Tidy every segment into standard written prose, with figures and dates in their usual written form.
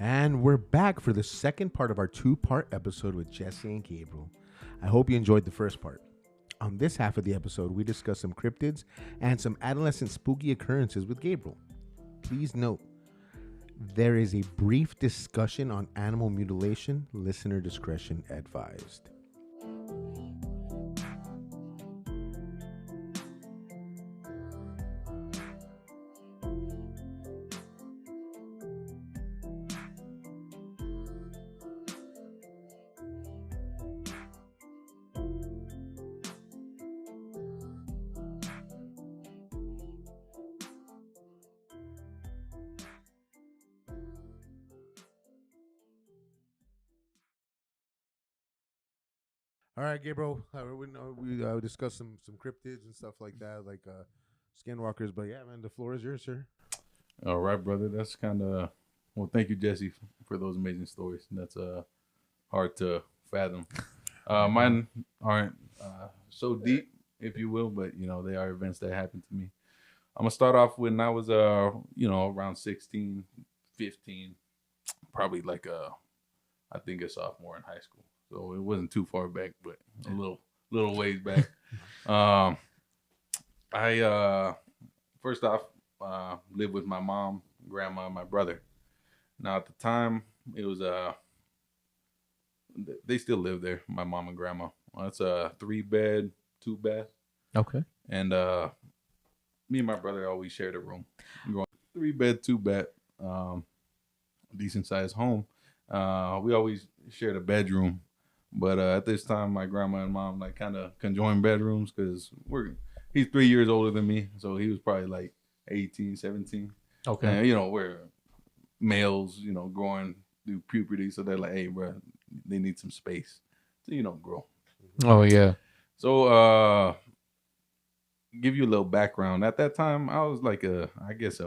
And we're back for the second part of our two-part episode with Jesse and Gabriel. I hope you enjoyed the first part. On this half of the episode, we discuss some cryptids and some adolescent spooky occurrences with Gabriel. Please note, there is a brief discussion on animal mutilation. Listener discretion advised. All right, Gabriel. We discussed some cryptids and stuff like that, like skinwalkers. But yeah, man, the floor is yours, sir. All right, brother. That's kind of well. Thank you, Jesse, for those amazing stories. That's hard to fathom. Mine aren't so deep, if you will, but they are events that happened to me. I'm gonna start off when I was around 16, 15, probably like I think a sophomore in high school. So it wasn't too far back, but a little ways back. I first off lived with my mom, grandma, and my brother. Now at the time, it was they still live there. My mom and grandma. It's a 3-bed, 2-bath. Okay. And me and my brother always shared a room. 3-bed, 2-bath, decent sized home. We always shared a bedroom. But at this time, my grandma and mom like kind of conjoined bedrooms because he's 3 years older than me. So he was probably like 18, 17. Okay. And, we're males, growing through puberty. So they're like, hey, bro, they need some space to, grow. Oh, yeah. So give you a little background. At that time, I was like a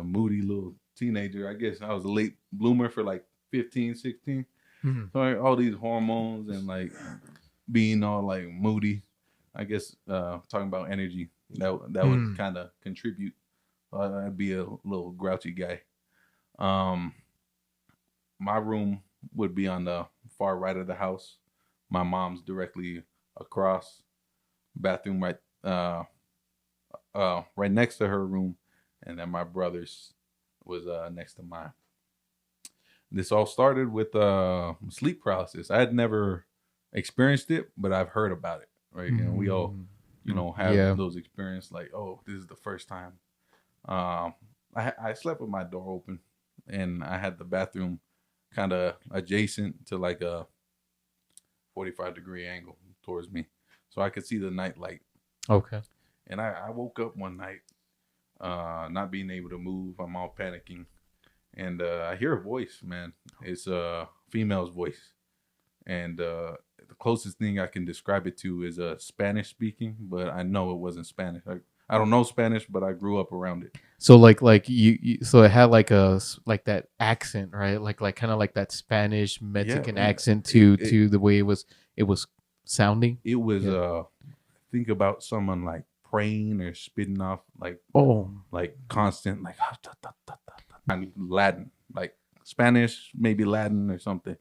moody little teenager. I guess I was a late bloomer for like 15, 16. Mm-hmm. So like, all these hormones and like being all like moody, I guess talking about energy that would kind of contribute. I'd be a little grouchy guy. My room would be on the far right of the house. My mom's directly across. Bathroom right right next to her room, and then my brother's was next to mine. This all started with sleep paralysis. I had never experienced it, but I've heard about it, right? Mm-hmm. And we all, have those experiences like, oh, this is the first time. I slept with my door open, and I had the bathroom kind of adjacent to like a 45-degree angle towards me. So I could see the night light. Okay. And I woke up one night not being able to move. I'm all panicking. And I hear a voice, man. It's a female's voice. And the closest thing I can describe it to is Spanish speaking, but I know it wasn't Spanish. I don't know Spanish, but I grew up around it. So like you so it had like that accent, right? Like kind of like that Spanish Mexican accent to the way it was sounding. It was think about someone like praying or spitting off like constant like Latin, like Spanish, maybe Latin or something.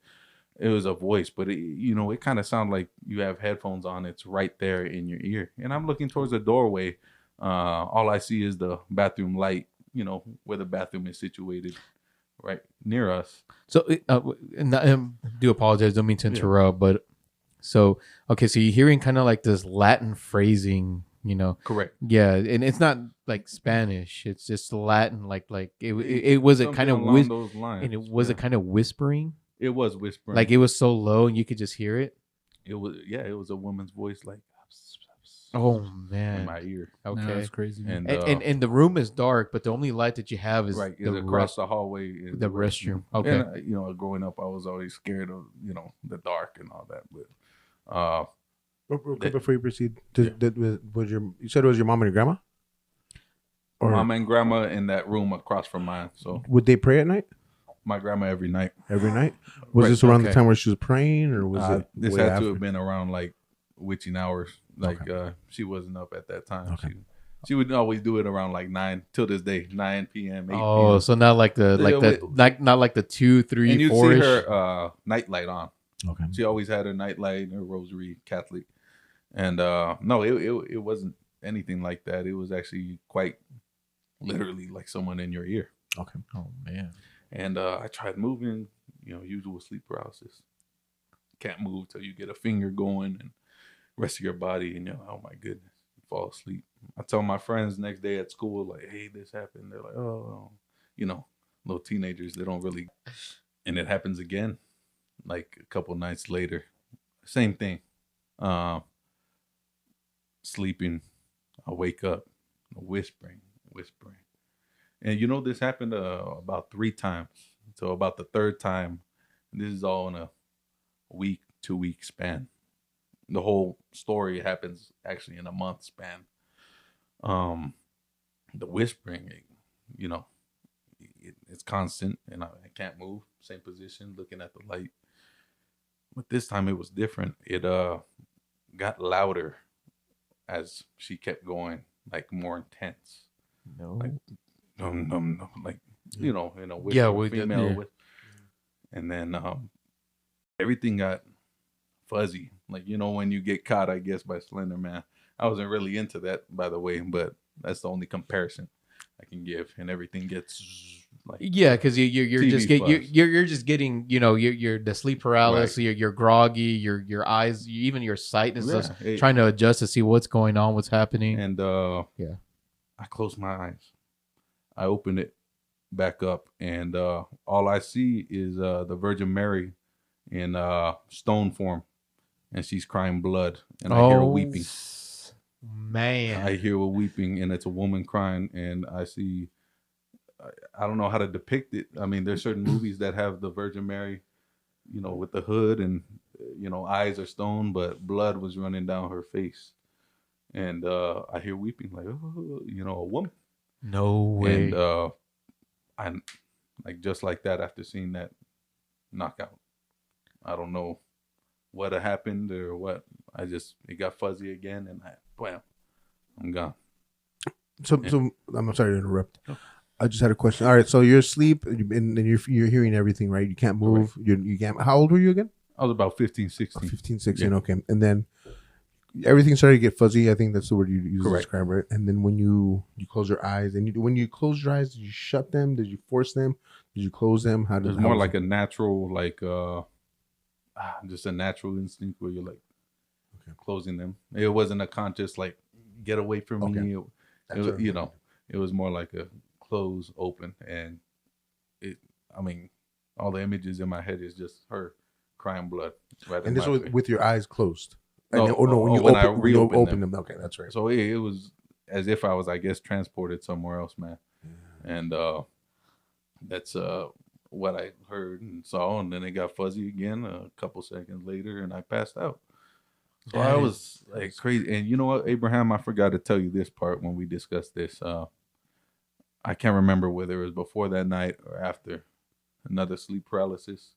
It was a voice, but it kind of sounded like you have headphones on. It's right there in your ear. And I'm looking towards the doorway. All I see is the bathroom light, where the bathroom is situated right near us. So do apologize. Don't mean to interrupt, but so you're hearing kind of like this Latin phrasing, Correct. Yeah, and it's not like Spanish; it's just Latin. Like it was a kind of those lines. And it was a kind of whispering. It was whispering. Like it was so low, and you could just hear it. It was a woman's voice, like. Oh man! In my ear. Okay, that's crazy. And the room is dark, but the only light that you have is across the hallway. Is the restroom. Okay. And, growing up, I was always scared of the dark and all that, but. Real quick before you proceed, you said it was your mom and your grandma? Or mom and grandma in that room across from mine. So would they pray at night? My grandma every night. Every night? Was this around the time where she was praying, or was it? This had to have been around like witching hours. Like she wasn't up at that time. Okay. She would always do it around like 9 till this day, 9 p.m., 8 Oh, p.m. so not like the not like the 2, 3, And you'd 4 see -ish. her nightlight on. Okay. She always had her nightlight, her rosary, Catholic. And no, it wasn't anything like that. It was actually quite literally like someone in your ear. Okay. Oh man. And I tried moving, usual sleep paralysis. Can't move till you get a finger going and rest of your body, and oh my goodness, you fall asleep. I tell my friends next day at school, like, hey, this happened. They're like, oh, little teenagers, they don't really. And it happens again, like a couple nights later. Same thing. Sleeping, I wake up, whispering. And this happened about 3 times. So about the 3rd time, this is all in a week, 2-week span. The whole story happens actually in a month span. The whispering, it's constant, and I can't move. Same position, looking at the light. But this time it was different. It got louder as she kept going, like more intense. No. Like, no, like whisper, Yeah, female yeah. whisper. And then everything got fuzzy, like when you get caught, I guess, by Slender Man. I wasn't really into that, by the way, but that's the only comparison I can give. And everything gets like, Yeah, because you're TV just you're just getting you're the sleep paralysis. Right. You're groggy. Your eyes, even your sight is just Yeah, trying to adjust to see what's going on, what's happening. And Yeah. I closed my eyes. I opened it back up, and all I see is the Virgin Mary in stone form, and she's crying blood, and I hear her weeping. Man, I hear her weeping, and it's a woman crying, and I see. I don't know how to depict it. I mean, there's certain movies that have the Virgin Mary, with the hood and eyes are stone, but blood was running down her face, and I hear weeping like, oh, a woman. No way. And I'm like, just like that, after seeing that knockout, I don't know what had happened or what. It got fuzzy again, and bam, I'm gone. So I'm sorry to interrupt. I just had a question. All right, so you're asleep and you're hearing everything, right? You can't move. You can't. How old were you again? I was about 15, 16. 15, 16. Yeah. Okay, and then everything started to get fuzzy. I think that's the word you use to Correct. describe it. And then when you close your eyes, and when you close your eyes, did you shut them? Did you force them? Did you close them? It was more like a natural, like just a natural instinct where you're like closing them. It wasn't a conscious like get away from me. It was more like a close, open, and all the images in my head is just her crying blood. Right. And this was with your eyes closed. No, when I reopened open them. Okay, that's right. So it was as if I was, I guess, transported somewhere else, man. Yeah. And that's what I heard and saw, and then it got fuzzy again a couple seconds later, and I passed out. So I was like crazy. And you know what, Abraham, I forgot to tell you this part when we discussed this. I can't remember whether it was before that night or after another sleep paralysis.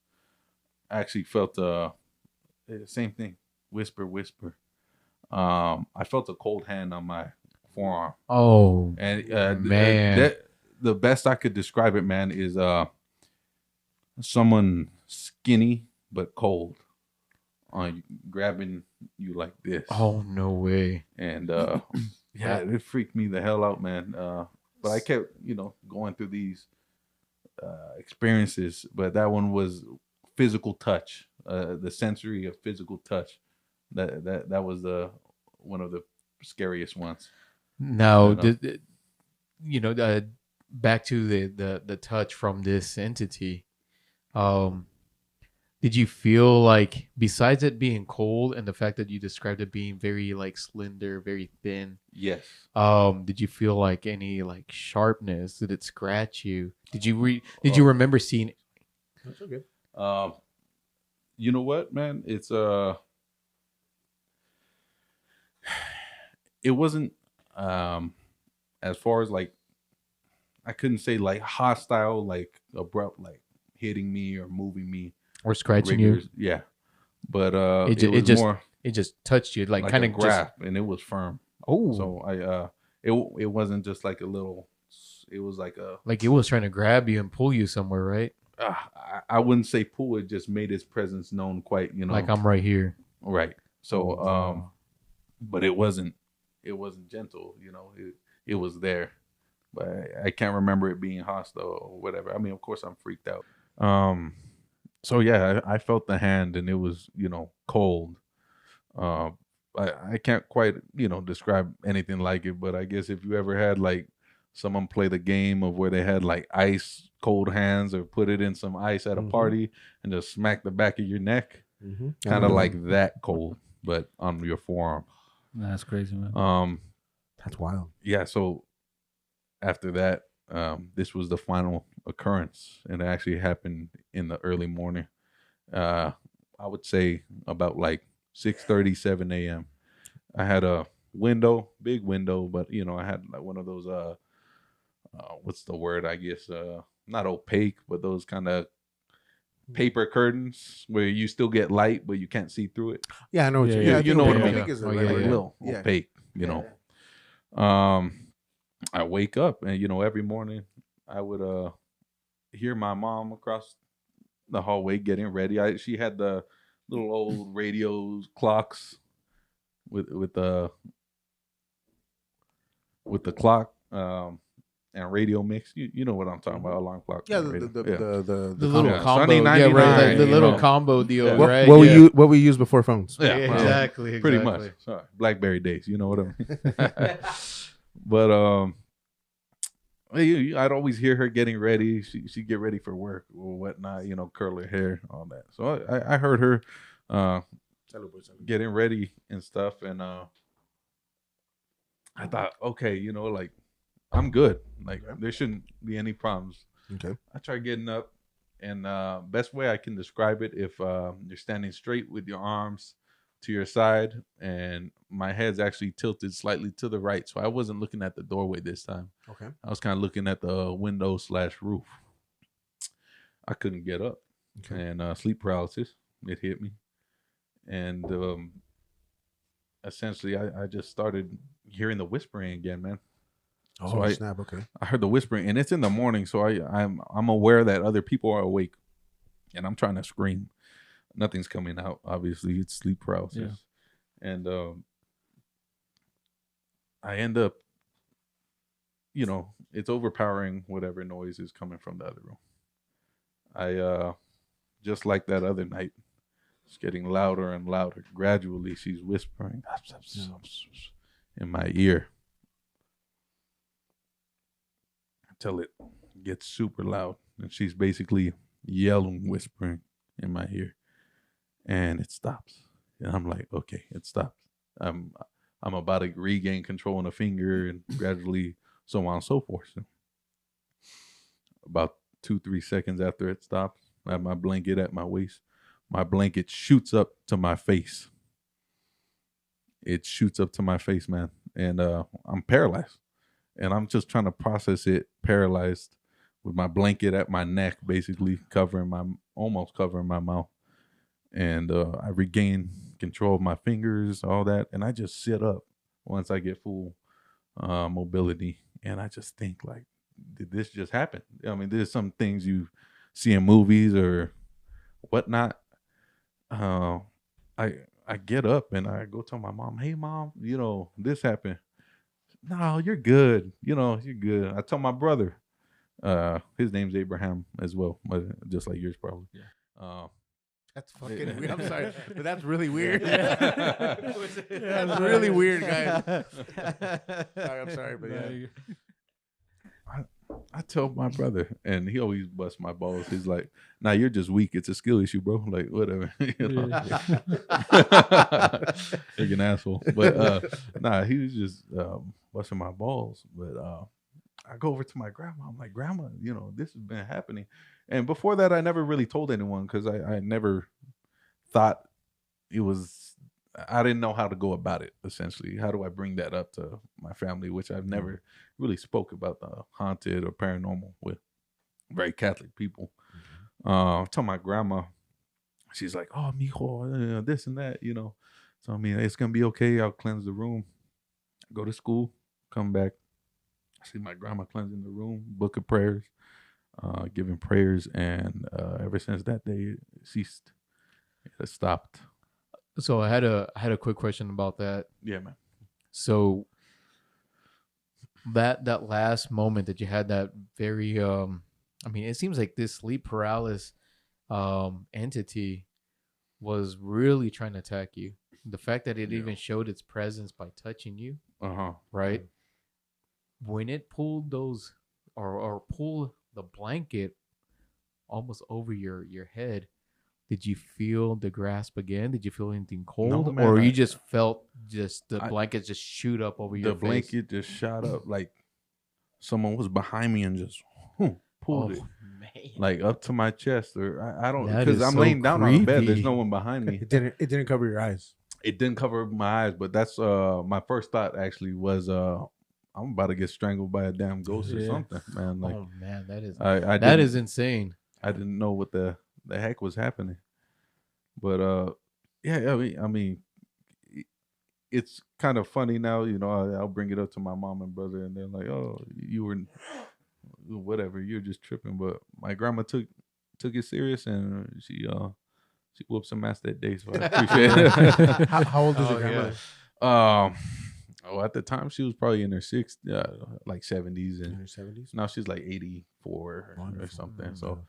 I actually felt the same thing. Whisper. I felt a cold hand on my forearm. Oh, and man. The best I could describe it, man, is someone skinny but cold grabbing you like this. Oh, no way. And yeah, it freaked me the hell out, man. But I kept, going through these experiences. But that one was physical touch, the sensory of physical touch. That was one of the scariest ones. Now, back to the touch from this entity. Did you feel like, besides it being cold and the fact that you described it being very like slender, very thin? Yes. Did you feel like any like sharpness? Did it scratch you? Did you remember seeing? That's okay. You know what, man? It's it wasn't as far as like, I couldn't say like hostile, like abrupt, like hitting me or moving me Or scratching you? Yeah, but it just touched you, like kind of grasp, and it was firm. Oh, so it wasn't just like a little. It was like a Like it was trying to grab you and pull you somewhere, right? I wouldn't say pull. It just made its presence known quite. Like I'm right here. Right. So Wow. but it wasn't gentle. It was there, but I can't remember it being hostile or whatever. I mean, of course, I'm freaked out. So yeah, I felt the hand, and it was cold. Uh, I can't quite describe anything like it, but I guess if you ever had like someone play the game of where they had like ice cold hands or put it in some ice at a party and just smack the back of your neck, kind of like that cold, but on your forearm. That's crazy, man. That's wild. Yeah. So after that, this was the final occurrence, and it actually happened in the early morning. I would say about like 6:30, 7 a.m. I had a window, big window, but I had like one of those what's the word? I guess not opaque, but those kind of paper curtains where you still get light, but you can't see through it. Yeah, I know what You know what I mean? Opaque is Oh, like yeah, a yeah. Little opaque, I wake up and every morning I would hear my mom across the hallway getting ready. She had the little old radio clocks with the clock and radio mix. You know what I'm talking about? Alarm clock. Yeah, and radio. The little Yeah, combo, Sunny yeah, 99, right. The little you know. combo deal, Yeah. right? What we use before phones. Yeah, Yeah, well, exactly. pretty much. Sorry, BlackBerry days. You know what I mean? But I'd always hear her getting ready. She'd get ready for work or whatnot. Curl her hair, all that. So I heard her getting ready and stuff, and I thought, okay, like I'm good. Like there shouldn't be any problems. Okay. I tried getting up, and best way I can describe it, if you're standing straight with your arms to your side, and my head's actually tilted slightly to the right, so I wasn't looking at the doorway this time. Okay. I was kind of looking at the window/roof. I couldn't get up, and sleep paralysis, it hit me, and essentially I just started hearing the whispering again, man. Oh, So snap. Okay. I heard the whispering, and it's in the morning, so I'm aware that other people are awake, and I'm trying to scream. Nothing's coming out. Obviously, it's sleep paralysis, and I end up, it's overpowering whatever noise is coming from the other room. I just like that other night, it's getting louder and louder. Gradually, she's whispering in my ear until it gets super loud, and she's basically yelling, whispering in my ear, and it stops. And I'm like, okay, it stops. I'm about to regain control on the finger, and gradually, so on and so forth. So about 2-3 seconds after it stops, I have my blanket at my waist. My blanket shoots up to my face. It shoots up to my face, man, and I'm paralyzed. And I'm just trying to process it, paralyzed, with my blanket at my neck, basically almost covering my mouth. And I regain control of my fingers, all that, and I just sit up once I get full mobility. And I just think, like, did this just happen? I mean, there's some things you see in movies or whatnot. I get up and I go tell my mom, "Hey, mom, this happened." No, you're good. You're good. I tell my brother, his name's Abraham as well, but just like yours probably. Yeah. That's fucking weird. I'm sorry, but that's really weird. That's really weird, guys. I'm sorry, but yeah. I tell my brother, and he always busts my balls. He's like, "Nah, you're just weak. It's a skill issue, bro. Like, whatever." Like an asshole. But nah, he was just busting my balls. But I go over to my grandma. I'm like, "Grandma, this has been happening." And before that, I never really told anyone because I never thought it was. I didn't know how to go about it. Essentially, how do I bring that up to my family, which I've never really spoke about the haunted or paranormal with very Catholic people. Tell my grandma, she's like, "Oh, mijo, this and that, So I mean, it's gonna be okay. I'll cleanse the room, go to school, come back. I see my grandma cleansing the room, book of prayers, giving prayers, and ever since that day, it ceased. It stopped. So I had a quick question about that. Yeah, man. So that last moment that you had, that very I mean, it seems like this sleep paralysis entity was really trying to attack you. The fact that it even showed its presence by touching you, right? When it pulled those or pulled the blanket almost over your head, did you feel the grasp again? Did you feel anything cold, No, man, or you just felt the blanket just shoot up over your face? The blanket just shot up like someone was behind me and just pulled it, man. like up to my chest, or I don't, That because is I'm so laying down on a bed. creepy. There's no one behind me. It didn't cover your eyes. It didn't cover my eyes, but that's my first thought actually was I'm about to get strangled by a damn ghost or something, man. Like, Oh man, that is that is insane. I didn't know what the heck was happening, but yeah, I mean, it's kind of funny now. You know, I'll bring it up to my mom and brother, and they're like, "Oh, you were whatever, you're just tripping." But my grandma took it serious, and she whooped some ass that day, so I appreciate it. How old is your grandmother? At the time she was probably in her 60s, like 70s, and In her 70s. now she's like 84 or something. So,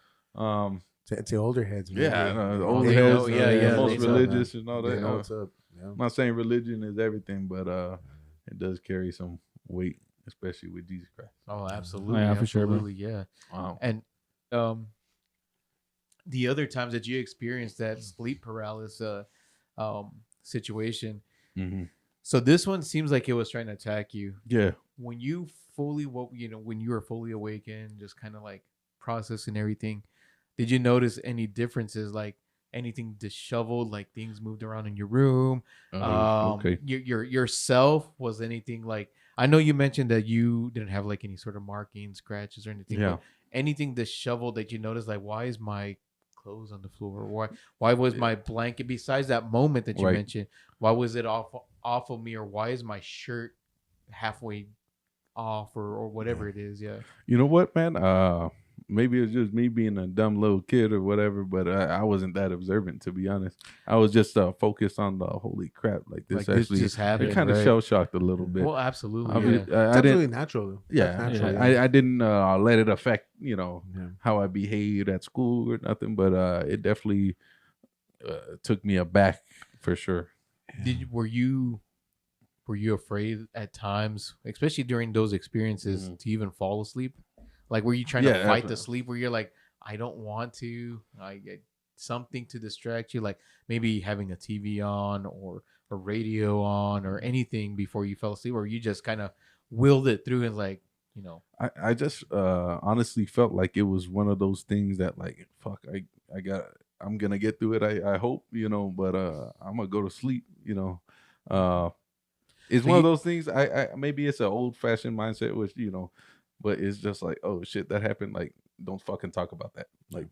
it's the older heads, man. yeah, the older They heads, know, yeah, most they know, religious and all They that. know what's up. Yeah. I'm not saying religion is everything, but it does carry some weight, especially with Jesus Christ. Oh, absolutely, Yeah, for sure, bro. absolutely, yeah. Wow. And the other times that you experienced that sleep paralysis situation, so this one seems like it was trying to attack you. Yeah. When you fully woke, when you were fully awakened, just kind of like processing everything, did you notice any differences, like anything disheveled, like things moved around in your room? Okay. Yourself, was anything like, I know you mentioned that you didn't have like any sort of markings, scratches, or anything. Yeah. But anything disheveled that you noticed, like, why is my clothes on the floor? Why was my blanket, besides that moment that you mentioned, why was it off of me, or why is my shirt halfway off, or whatever it is? Yeah. You know what, man? Maybe it's just me being a dumb little kid or whatever, but I wasn't that observant, to be honest. I was just focused on the holy crap, like this actually just happened. It kind of shell shocked a little bit. Well, absolutely. I Yeah. It's I absolutely didn't. natural, though. Yeah, That's natural, I didn't let it affect Yeah. how I behaved at school or nothing, but it definitely took me aback for sure. Were you afraid at times, especially during those experiences, to even fall asleep? Like, were you trying to fight the sleep, where you're like, I don't want to, I get something to distract you, like maybe having a TV on or a radio on or anything before you fell asleep, or you just kind of willed it through and like, I just honestly felt like it was one of those things that, like, fuck, I'm gonna get through it. I hope, but I'm gonna go to sleep. It's So one of those things. I maybe it's an old fashioned mindset, which but it's just like, oh shit, that happened. Like, don't fucking talk about that. Like,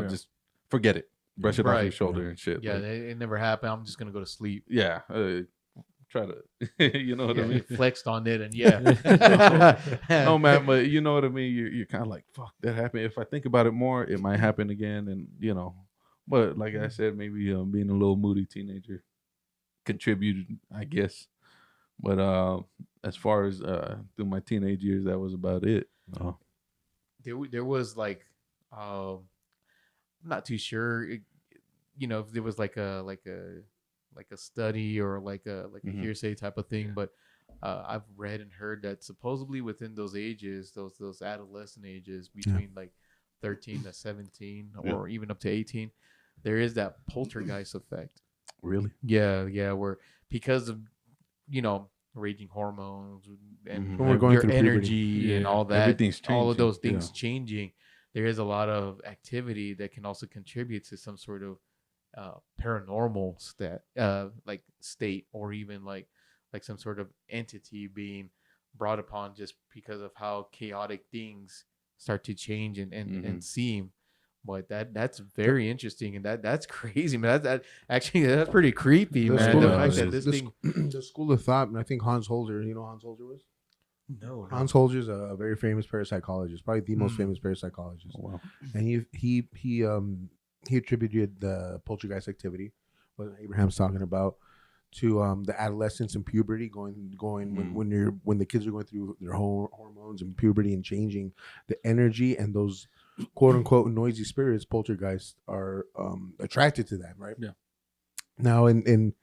just forget it. Brush it off your shoulder and shit. Yeah, like, it never happened. I'm just gonna go to sleep. yeah. Try to, you know what I mean? Flexed on it, and yeah. No, man, but you know what I mean. You're kind of like, fuck, that happened. If I think about it more, it might happen again, and But like I said, maybe being a little moody teenager contributed, I guess. But as far as through my teenage years, that was about it. There was like, I'm not too sure, if there was like a study or like a hearsay type of thing, but I've read and heard that supposedly within those ages, those adolescent ages between like 13 to 17 or even up to 18, there is that poltergeist effect. Really? Yeah, where because of raging hormones and When we're going your through energy puberty. and all that, Everything's all of changing. those things changing, there is a lot of activity that can also contribute to some sort of paranormal state, or even like some sort of entity being brought upon just because of how chaotic things start to change and seem. But that's very interesting, and that's crazy, man. That's pretty creepy, man. The fact that this thing, the school of thought, and I think Hans Holzer, Hans Holzer was? No, Hans Holzer's a very famous parapsychologist, probably the most famous parapsychologist. Oh, wow. And he attributed the poltergeist activity, what Abraham's talking about, to the adolescence and puberty going when the kids are going through their hormones and puberty and changing the energy, and those quote unquote noisy spirits, poltergeists, are attracted to that, right? Yeah. Now, in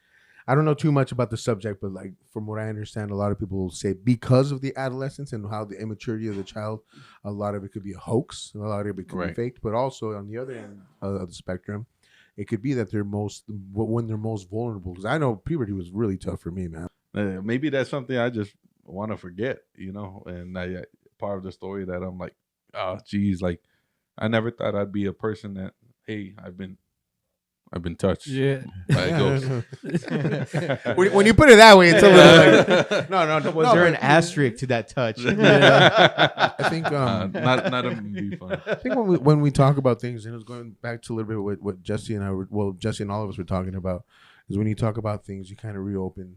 I don't know too much about the subject, but like from what I understand, a lot of people say because of the adolescence and how the immaturity of the child, a lot of it could be a hoax, a lot of it could be faked. But also on the other end of the spectrum, it could be that they're when they're most vulnerable. Because I know puberty was really tough for me, man. Maybe that's something I just want to forget, and part of the story that I'm like, oh, geez, like I never thought I'd be a person that, hey, I've been touched. Yeah. By a ghost. When you put it that way, it's a little like, no. Was there an asterisk to that touch? I think not a be fun. I think when we talk about things, and it was going back to a little bit what Jesse and Jesse and all of us were talking about, is when you talk about things, you kind of reopen.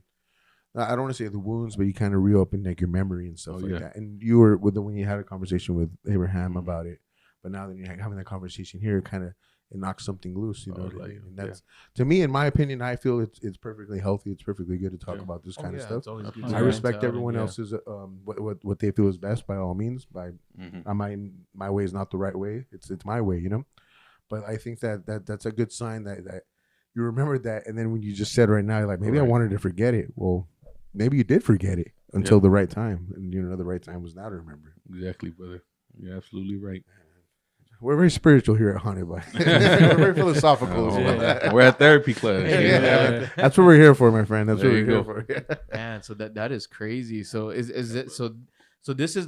I don't want to say the wounds, but you kind of reopen like your memory and stuff that. And you were when you had a conversation with Abraham about it, but now that you're having that conversation here, it knocks something loose, what I mean? And that's, to me, in my opinion, I feel it's perfectly healthy. It's perfectly good to talk about this kind of stuff. It's always good I respect everyone else's what they feel is best, by all means. My way is not the right way. It's my way, But I think that's a good sign that you remembered that, and then when you just said right now, you're like, maybe I wanted to forget it. Well, maybe you did forget it until the right time, and the right time was now to remember. Exactly, brother. You're absolutely right. We're very spiritual here at Haunted by. We're very philosophical. We're at therapy class. That's what we're here for, my friend. That's what we're here for. Man, so that is crazy. So is it so this is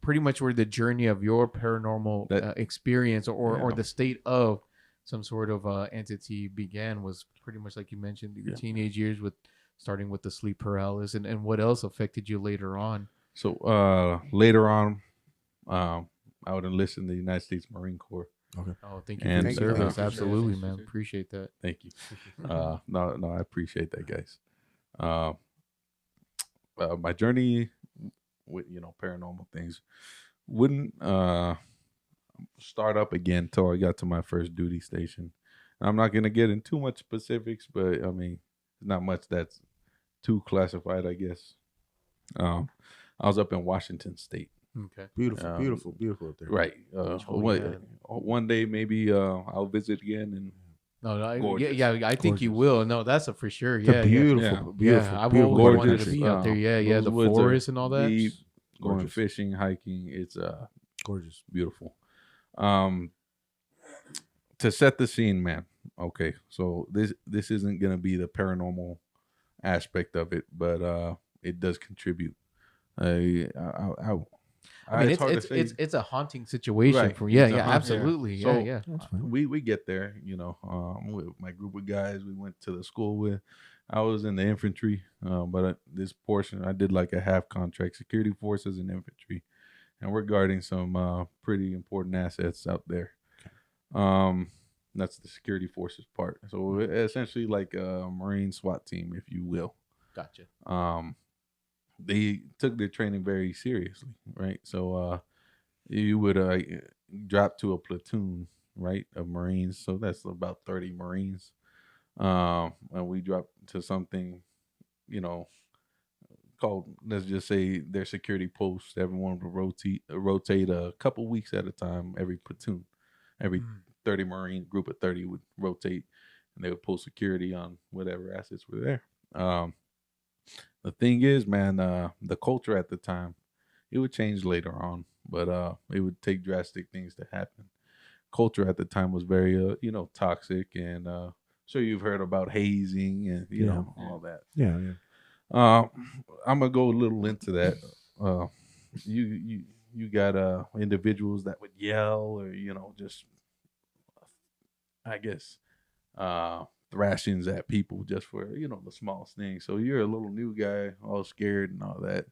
pretty much where the journey of your paranormal experience or the state of some sort of entity began, was pretty much like you mentioned, your teenage years, with starting with the sleep paralysis, and what else affected you later on? So later on, I would enlist in the United States Marine Corps. Okay. Oh, thank you for the service. Absolutely, man. Appreciate that. Thank you. No, I appreciate that, guys. My journey with paranormal things wouldn't start up again until I got to my first duty station. And I'm not gonna get into too much specifics, but I mean, not much that's too classified, I guess. I was up in Washington State. Okay. Beautiful up there. Right. One day maybe I'll visit again. And I think you will. No, that's a for sure. It's beautiful. I've always wanted to be out there. Yeah, the forest and all that. Deep, going fishing, hiking. It's gorgeous, beautiful. To set the scene, man. Okay, so this isn't gonna be the paranormal aspect of it, but it does contribute. I mean, it's a haunting situation, right? For absolutely, yeah. We get there, with my group of guys we went to the school with. I was in the infantry, but this portion I did like a half contract, security forces and infantry, and we're guarding some pretty important assets out there. That's the security forces part. So essentially like a Marine SWAT team, if you will. Gotcha. They took their training very seriously, right? So you would drop to a platoon, right, of Marines. So that's about 30 Marines. And we dropped to something, called, let's just say, their security post. Everyone would rotate a couple weeks at a time, every platoon. Every 30 Marine group of 30 would rotate, and they would post security on whatever assets were there. The thing is, man, the culture at the time, it would change later on, but it would take drastic things to happen. Culture at the time was very, toxic, and so you've heard about hazing and all that. Yeah. I'm gonna go a little into that. You got individuals that would yell, or just, I guess, thrashings at people just for the smallest thing. So you're a little new guy, all scared and all that.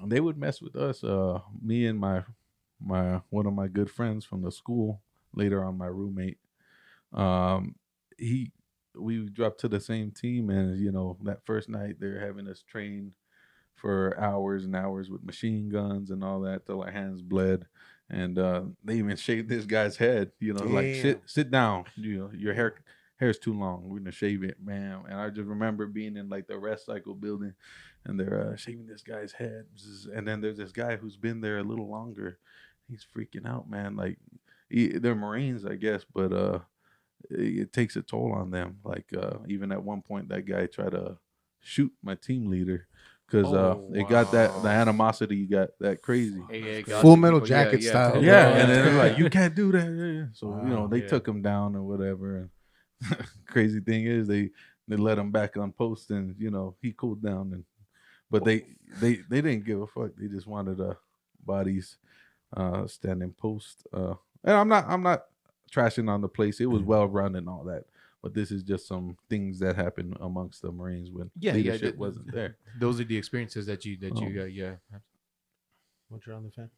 They would mess with us. Me and my one of my good friends from the school, later on my roommate. We dropped to the same team, and that first night they're having us train for hours and hours with machine guns and all that till our hands bled. And they even shaved this guy's head, like sit down, your hair's too long. We're gonna shave it, man. And I just remember being in like the rest cycle building, and they're shaving this guy's head. And then there's this guy who's been there a little longer. He's freaking out, man. Like they're Marines, I guess, but it takes a toll on them. Like even at one point, that guy tried to shoot my team leader because it got the animosity got that crazy. Full Metal Jacket style. Yeah, and then they're like, you can't do that. Yeah. So they took him down or whatever. And crazy thing is they let him back on post, and he cooled down. But they didn't give a fuck. They just wanted bodies standing post. And I'm not trashing on the place. It was well run and all that. But this is just some things that happen amongst the Marines when leadership wasn't there. Those are the experiences that you got. Yeah. Once you're on the fan.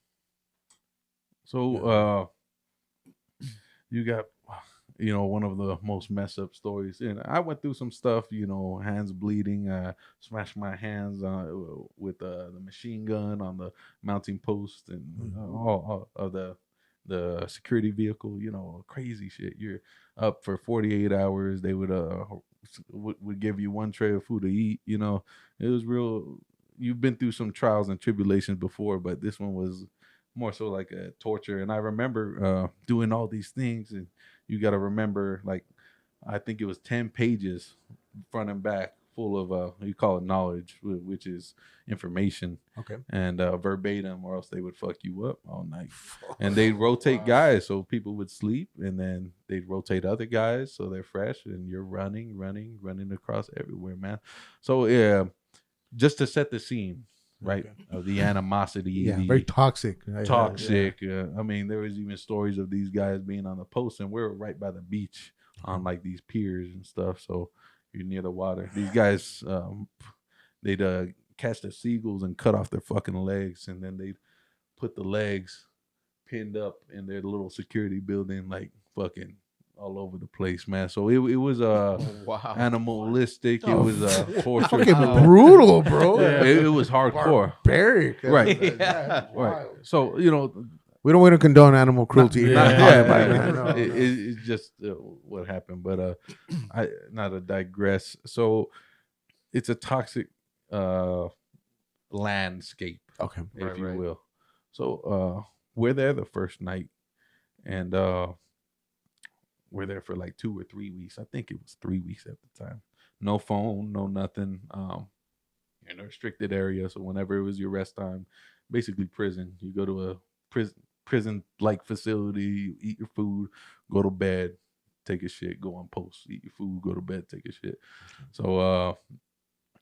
So you got one of the most messed up stories, and I went through some stuff. Hands bleeding. Smashed my hands with the machine gun on the mounting post, and all of the security vehicle. Crazy shit. You're up for 48 hours. They would give you one tray of food to eat. It was real. You've been through some trials and tribulations before, but this one was more so like a torture. And I remember doing all these things, and you got to remember, like, I think it was 10 pages front and back full of you call it knowledge, which is information. Okay. And verbatim, or else they would fuck you up all night. And they'd rotate guys, so people would sleep, and then they'd rotate other guys so they're fresh, and you're running across everywhere, man. So yeah, just to set the scene, right, of the animosity. Very toxic. Toxic. I mean, there was even stories of these guys being on the post, and we were right by the beach on like these piers and stuff. So you're near the water. These guys, they'd catch the seagulls and cut off their fucking legs, and then they'd put the legs pinned up in their little security building, like fucking all over the place, man. So it was animalistic. It was torture. Fucking brutal, bro. It was hardcore. Barbaric. Right. Right. So we don't want to condone animal cruelty. It's just what happened. But not to digress. So it's a toxic landscape, if you will. So we're there the first night, and we're there for like 2 or 3 weeks. I think it was 3 weeks at the time. No phone, no nothing. In a restricted area, so whenever it was your rest time, basically prison. You go to a prison-like facility, you eat your food, go to bed, take a shit, go on post, eat your food, go to bed, take a shit. So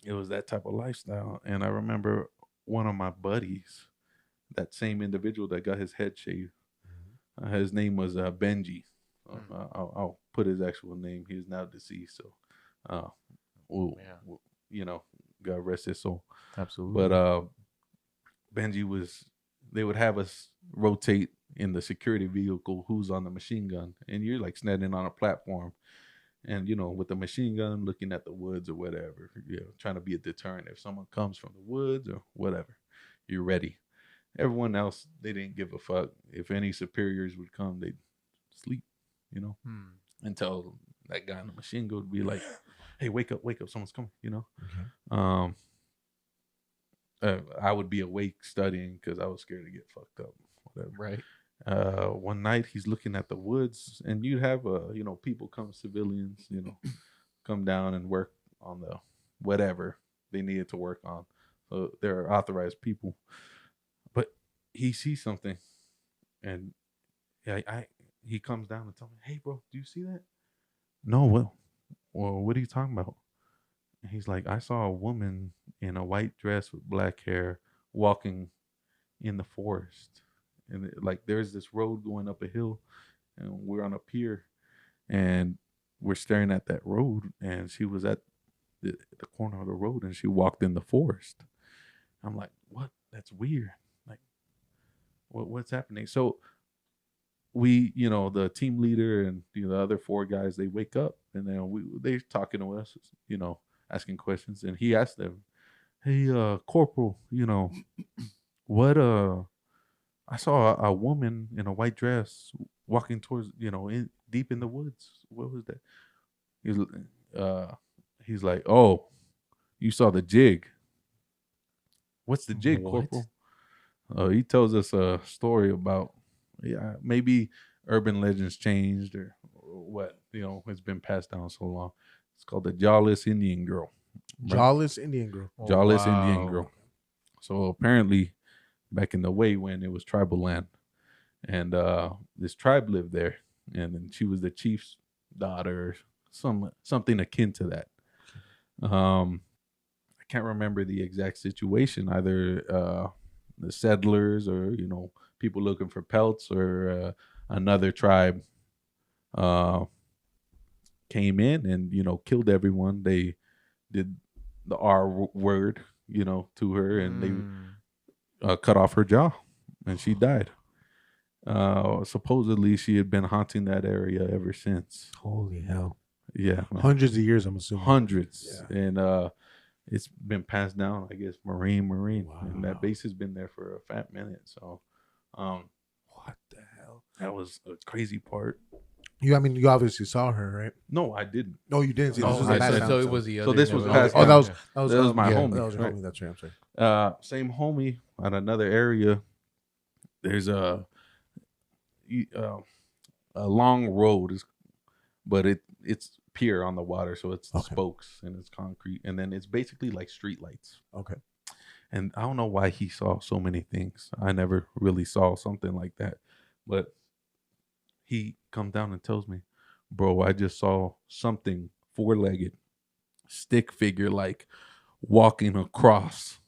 it was that type of lifestyle. And I remember one of my buddies, that same individual that got his head shaved, his name was Benji. I'll put his actual name. He is now deceased. So, God rest his soul. Absolutely. But Benji they would have us rotate in the security vehicle who's on the machine gun, and you're like standing on a platform, and with the machine gun looking at the woods or whatever, trying to be a deterrent. If someone comes from the woods or whatever, you're ready. Everyone else, they didn't give a fuck. If any superiors would come, they'd sleep, until that guy on the machine gun would be like, hey, wake up, someone's coming, I would be awake studying because I was scared to get fucked up, whatever. Right. One night he's looking at the woods, and you'd have people come, civilians, come down and work on the whatever they needed to work on. So they're authorized people. But he sees something, and he comes down and tells me, hey bro, do you see that? No, well, what are you talking about? And he's like, I saw a woman in a white dress with black hair walking in the forest. And there's this road going up a hill, and we're on a pier, and we're staring at that road, and she was at the corner of the road, and she walked in the forest. I'm like, what? That's weird. Like, what's happening? So we, the team leader and the other 4 guys, they wake up, and then they're talking to us, asking questions, and he asked them, hey, Corporal, what, I saw a woman in a white dress walking towards, in deep in the woods. What was that? He's, he's like, oh, you saw the jig. What's the jig, What? Corporal? He tells us a story about, maybe urban legends changed or what, it's been passed down so long. It's called the Jawless Indian Girl. Right? Jawless Indian girl. Oh, Jawless wow. Indian Girl. So apparently, back in the way when it was tribal land, and this tribe lived there, and then she was the chief's daughter, something akin to that. I can't remember the exact situation, either the settlers or people looking for pelts, or another tribe came in and killed everyone. They did the R word to her, and they cut off her jaw, and she died. Supposedly she had been haunting that area ever since. Holy hell. Yeah, Hundreds of years, I'm assuming. hundreds. Yeah. And it's been passed down, I guess, Marine. Wow. And that base has been there for a fat minute. So What the hell? that was a crazy part. You obviously saw her, right? No, I didn't. No, you didn't see. Oh, This was I a said- passed so down, it was the So other. this was no, passed Oh, down. that was That was my yeah, homie, That was your right. homie. That's right. I'm sorry. Same homie at another area. There's a long road, but it's pier on the water, so it's Okay. spokes and it's concrete, and then it's basically like street lights. Okay. And I don't know why he saw so many things. I never really saw something like that, but he comes down and tells me, bro, I just saw something four-legged, stick figure, like walking across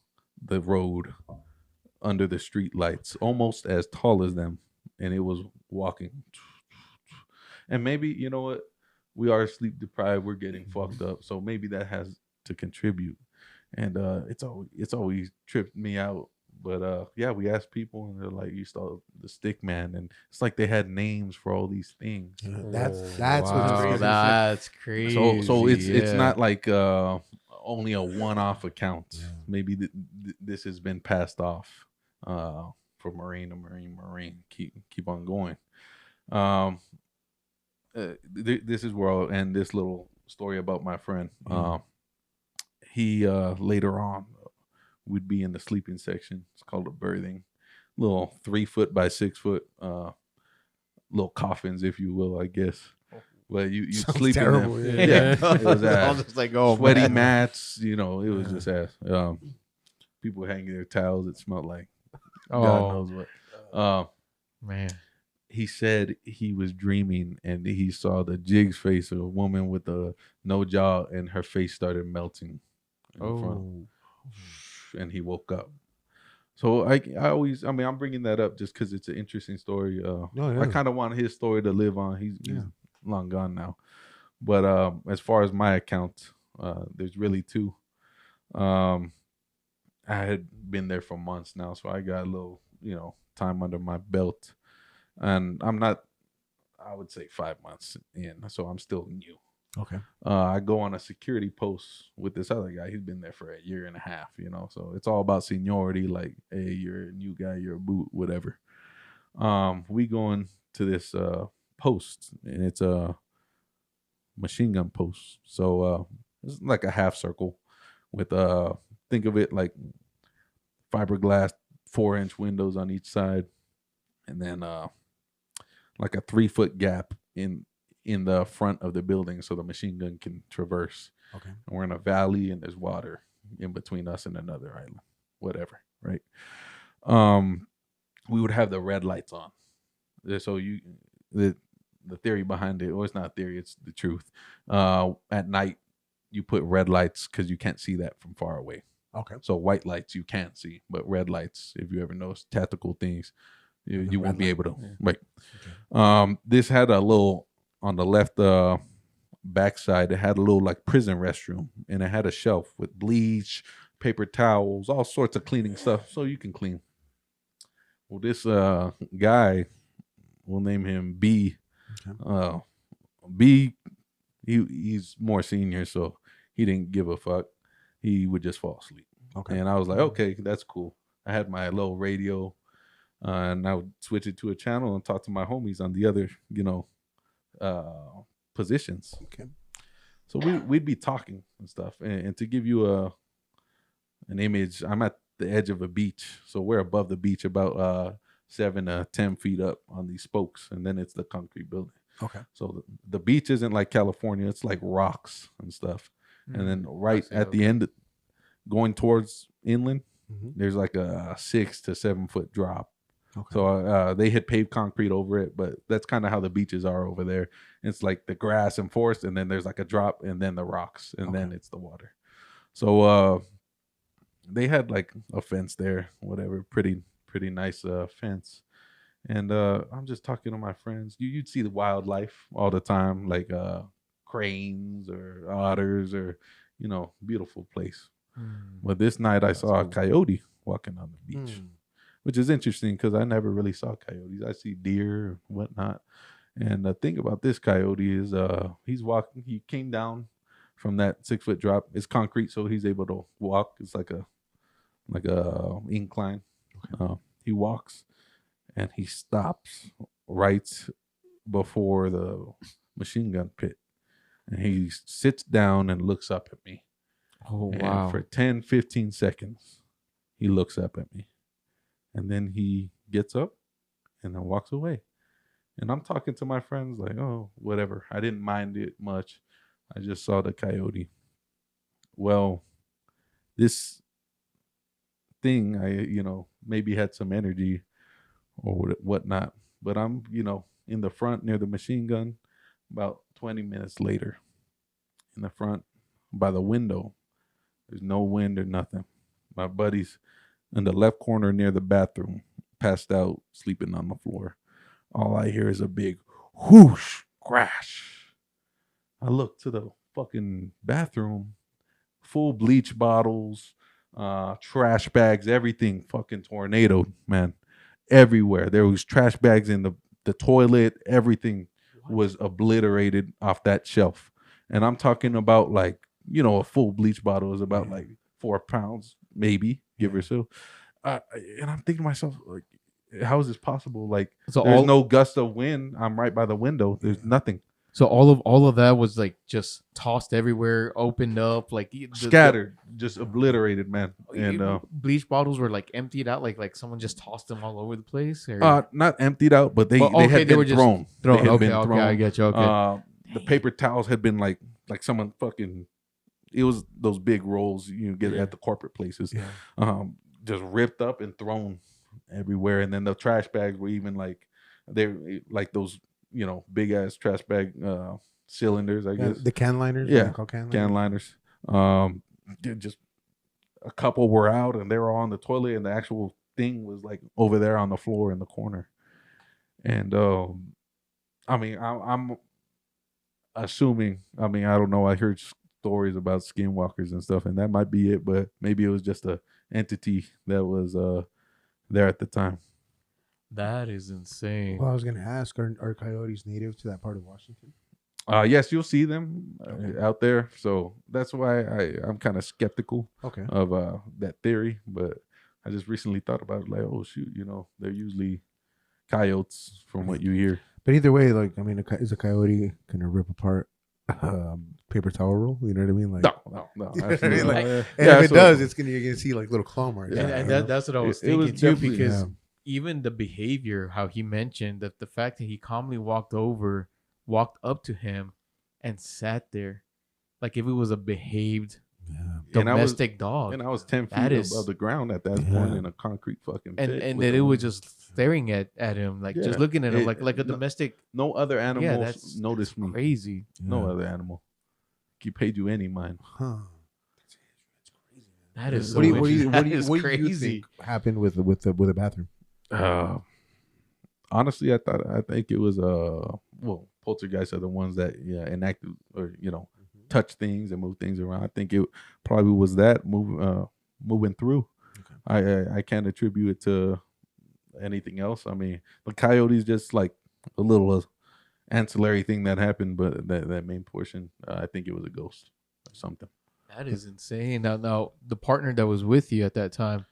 the road under the street lights, almost as tall as them, and it was walking. And maybe, you know what, we are sleep deprived, we're getting fucked up, so maybe that has to contribute. And it's always tripped me out. But yeah, we asked people, and they're like, you saw the stick man, and it's like they had names for all these things. Yeah, Oh, that's what's wow, crazy. That's crazy. So it's yeah. not like only a one-off account. Yeah. Maybe this has been passed off from Marine to Marine. Keep on going. This is where I'll end this little story about my friend. He later on would be in the sleeping section. It's called a berthing, little 3 foot by 6 foot, little coffins, if you will, I guess. But you Sounds sleep terrible, in them. yeah. Yeah, it was I ass. was just like, oh, Sweaty man. mats. It was Yeah. just ass. People hanging their towels. It smelled like God Oh, knows what. man. He said he was dreaming and he saw the jig's face of a woman with no jaw, and her face started melting in front. Oh, And he woke up. So I'm bringing that up just because it's an interesting story. yeah. I kind of want his story to live on. He's Yeah. long gone now. But as far as my account, there's really two. I had been there for months now, so I got a little, time under my belt. And I'm not, I would say 5 months in, so I'm still new. Okay. I go on a security post with this other guy. He's been there for a year and a half, so it's all about seniority. Like, hey, you're a new guy, you're a boot, whatever. We go into this post, and it's a machine gun post. So it's like a half circle with think of it like fiberglass 4-inch windows on each side, and then like a 3-foot gap in the front of the building so the machine gun can traverse. Okay. And we're in a valley, and there's water in between us and another island, whatever, right? We would have the red lights on. So the theory behind it, or it's not theory, it's the truth. At night, you put red lights because you can't see that from far away. Okay. So white lights you can't see, but red lights, if you ever notice tactical things, you won't be able to. Yeah. Right. Okay. This had a little on the left backside. It had a little like prison restroom, and it had a shelf with bleach, paper towels, all sorts of cleaning stuff, so you can clean. Well, this guy, we'll name him B. Okay. B, he's more senior, so he didn't give a fuck. He would just fall asleep. Okay. And I was like, okay, that's cool. I had my little radio, and I would switch it to a channel and talk to my homies on the other, positions. Okay. So we'd be talking and stuff. And to give you an image, I'm at the edge of a beach, so we're above the beach, about 7 to 10 feet up on these spokes, and then it's the concrete building. Okay. So the beach isn't like California; it's like rocks and stuff. And then right at the end, going towards inland, there's like a 6 to 7 foot drop. Okay. So they had paved concrete over it, but that's kind of how the beaches are over there. It's like the grass and forest, and then there's like a drop, and then the rocks, and then it's the water. So they had like a fence there, whatever, pretty nice fence. And I'm just talking to my friends. You'd see the wildlife all the time, like cranes or otters, or beautiful place. But this night I saw a coyote walking on the beach, which is interesting because I never really saw coyotes. I see deer and whatnot. And the thing about this coyote is he's walking. He came down from that 6 foot drop. It's concrete, so he's able to walk. It's like a incline. Okay. He walks and he stops right before the machine gun pit, and he sits down and looks up at me. Oh, and wow. For 10-15 seconds he looks up at me, and then he gets up and then walks away. And I'm talking to my friends like, oh, whatever. I didn't mind it much. I just saw the coyote. Well, this thing, I maybe had some energy or whatnot, but I'm in the front near the machine gun. About 20 minutes later, in the front by the window, there's no wind or nothing. My buddy's in the left corner near the bathroom, passed out, sleeping on the floor. All I hear is a big whoosh crash. I look to the fucking bathroom, full bleach bottles, trash bags, everything fucking tornadoed, man. Everywhere. There was trash bags in the toilet. Everything was obliterated off that shelf. And I'm talking about like, a full bleach bottle is about like 4 pounds, maybe, give or so. And I'm thinking to myself, like, how is this possible? Like, so there's no gust of wind. I'm right by the window. There's nothing. So all of that was like just tossed everywhere, opened up, like scattered, just obliterated, man. And bleach bottles were like emptied out, like someone just tossed them all over the place. Or? Not emptied out, but they had been thrown. Okay, I get you. Okay. The paper towels had been like someone fucking. It was those big rolls you get at the corporate places, just ripped up and thrown everywhere. And then the trash bags were even like they're like those. Big ass trash bag cylinders, I guess. The can liners? Yeah, can liners. Just a couple were out and they were on the toilet, and the actual thing was like over there on the floor in the corner. And I mean, I'm assuming, I don't know, I heard stories about skinwalkers and stuff, and that might be it, but maybe it was just a entity that was there at the time. That is insane. Well, I was going to ask, are coyotes native to that part of Washington? Yes, you'll see them out there. So that's why I'm kind of skeptical of that theory. But I just recently thought about it, like, oh, shoot, they're usually coyotes from what you hear. But either way, like, is a coyote going to rip apart paper towel roll? You know what I mean? Like, no. You know what I mean? Like, and if it does, you're going to see like little claw marks. Yeah, and that's what I was thinking too, because even the behavior, how he mentioned that the fact that he calmly walked up to him and sat there, like if it was a behaved domestic dog. And I was 10 feet above the ground at that point in a concrete fucking pit. And that it was just staring at him, like just looking at him like a domestic. No other animals noticed me. Crazy. No other animal. He paid you any mind. Huh. That is what do you think happened with the bathroom? Honestly, I think it was poltergeists are the ones that enacted or touch things and move things around. I think it probably was that moving through. Okay. I can't attribute it to anything else. I mean, the coyotes just like a little ancillary thing that happened, but that main portion, I think it was a ghost or something. That is insane. Now the partner that was with you at that time,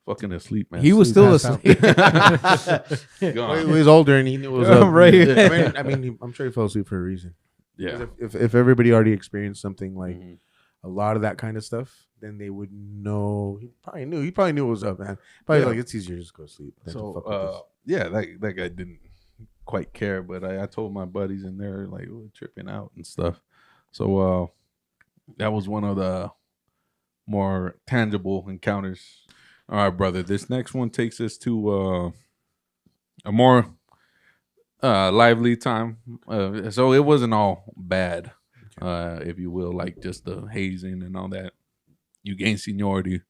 fucking asleep, man. he was still passed asleep. Well, he was older and he knew it was up. Right. I'm sure he fell asleep for a reason. Yeah. If everybody already experienced something like Mhm. a lot of that kind of stuff, then they would know. He probably knew it was up, man. Probably Yeah. like it's easier to just go to sleep. Than to fuck with this. So yeah, that guy didn't quite care, but I told my buddies and they're like tripping out and stuff. So that was one of the more tangible encounters. All right, brother. This next one takes us to a more lively time. So it wasn't all bad, if you will, like just the hazing and all that. You gain seniority,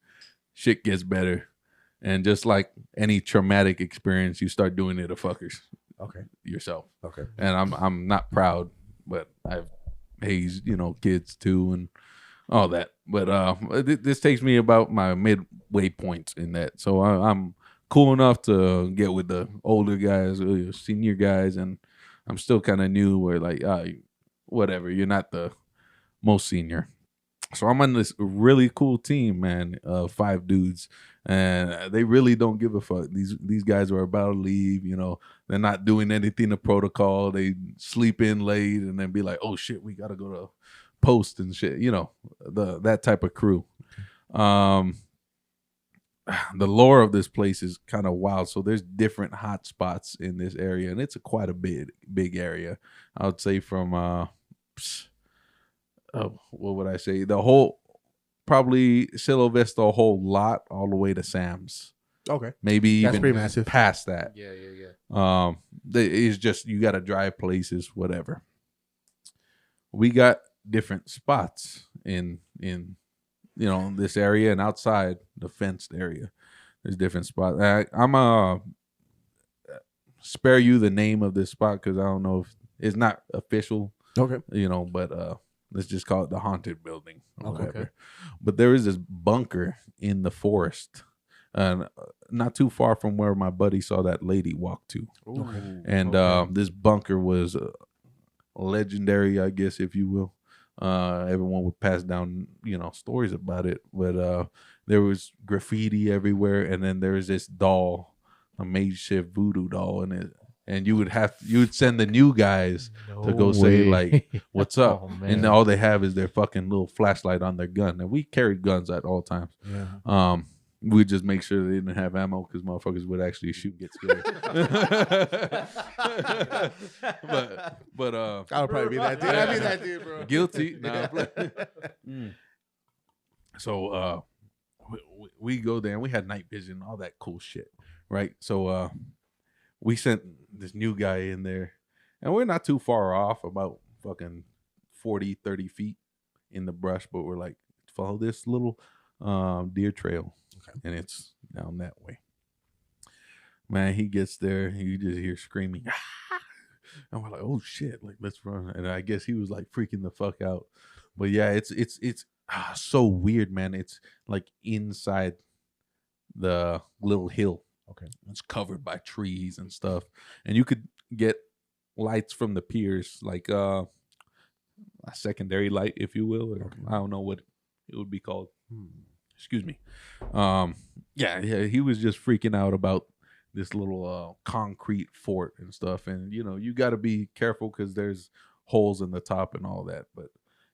shit gets better, and just like any traumatic experience, you start doing it to fuckers. Okay. Yourself. Okay. And I'm not proud, but I've hazed, kids too and all that. But this takes me about my midway points in that. So I'm cool enough to get with the older guys, senior guys, and I'm still kind of new where like, whatever, you're not the most senior. So I'm on this really cool team, man, 5 dudes, and they really don't give a fuck. These guys are about to leave, they're not doing anything to protocol. They sleep in late and then be like, oh shit, we gotta go to post and shit, that type of crew. The lore of this place is kind of wild. So there's different hot spots in this area, and it's quite a big area. I would say from what would I say? The whole, probably Cielo Vista, a whole lot, all the way to Sam's. Okay. Maybe That's even pretty massive. past that. Yeah. It's just you got to drive places, whatever. We got different spots in this area and outside the fenced area. There's different spots. I'm spare you the name of this spot because I don't know if it's not official. Okay. But let's just call it the haunted building. Or Okay. whatever. But there is this bunker in the forest, not too far from where my buddy saw that lady walk to. Ooh, And okay. this bunker was legendary, I guess, if you will. Everyone would pass down, stories about it. But there was graffiti everywhere, and then there was this doll, a makeshift voodoo doll, and you would send the new guys to go say like, "What's up?" Oh, And man. all they have is their fucking little flashlight on their gun. And we carried guns at all times. Yeah. We just make sure they didn't have ammo because motherfuckers would actually shoot, get scared. but I'll probably be that dude. I'll be that dude, bro. guilty. Nah, So we go there and we had night vision, all that cool shit, right? So we sent this new guy in there, and we're not too far off, about fucking 40, 30 feet in the brush, but we're like, follow this little deer trail. Okay. And it's down that way. Man, he gets there, you just hear screaming. And we're like, oh shit, like let's run. And I guess he was like freaking the fuck out. But yeah, it's so weird, man. It's like inside the little hill. Okay. It's covered by trees and stuff. And you could get lights from the piers, like a secondary light, if you will, or I don't know what it would be called. Excuse me. Yeah, he was just freaking out about this little concrete fort and stuff. And, you got to be careful because there's holes in the top and all that. But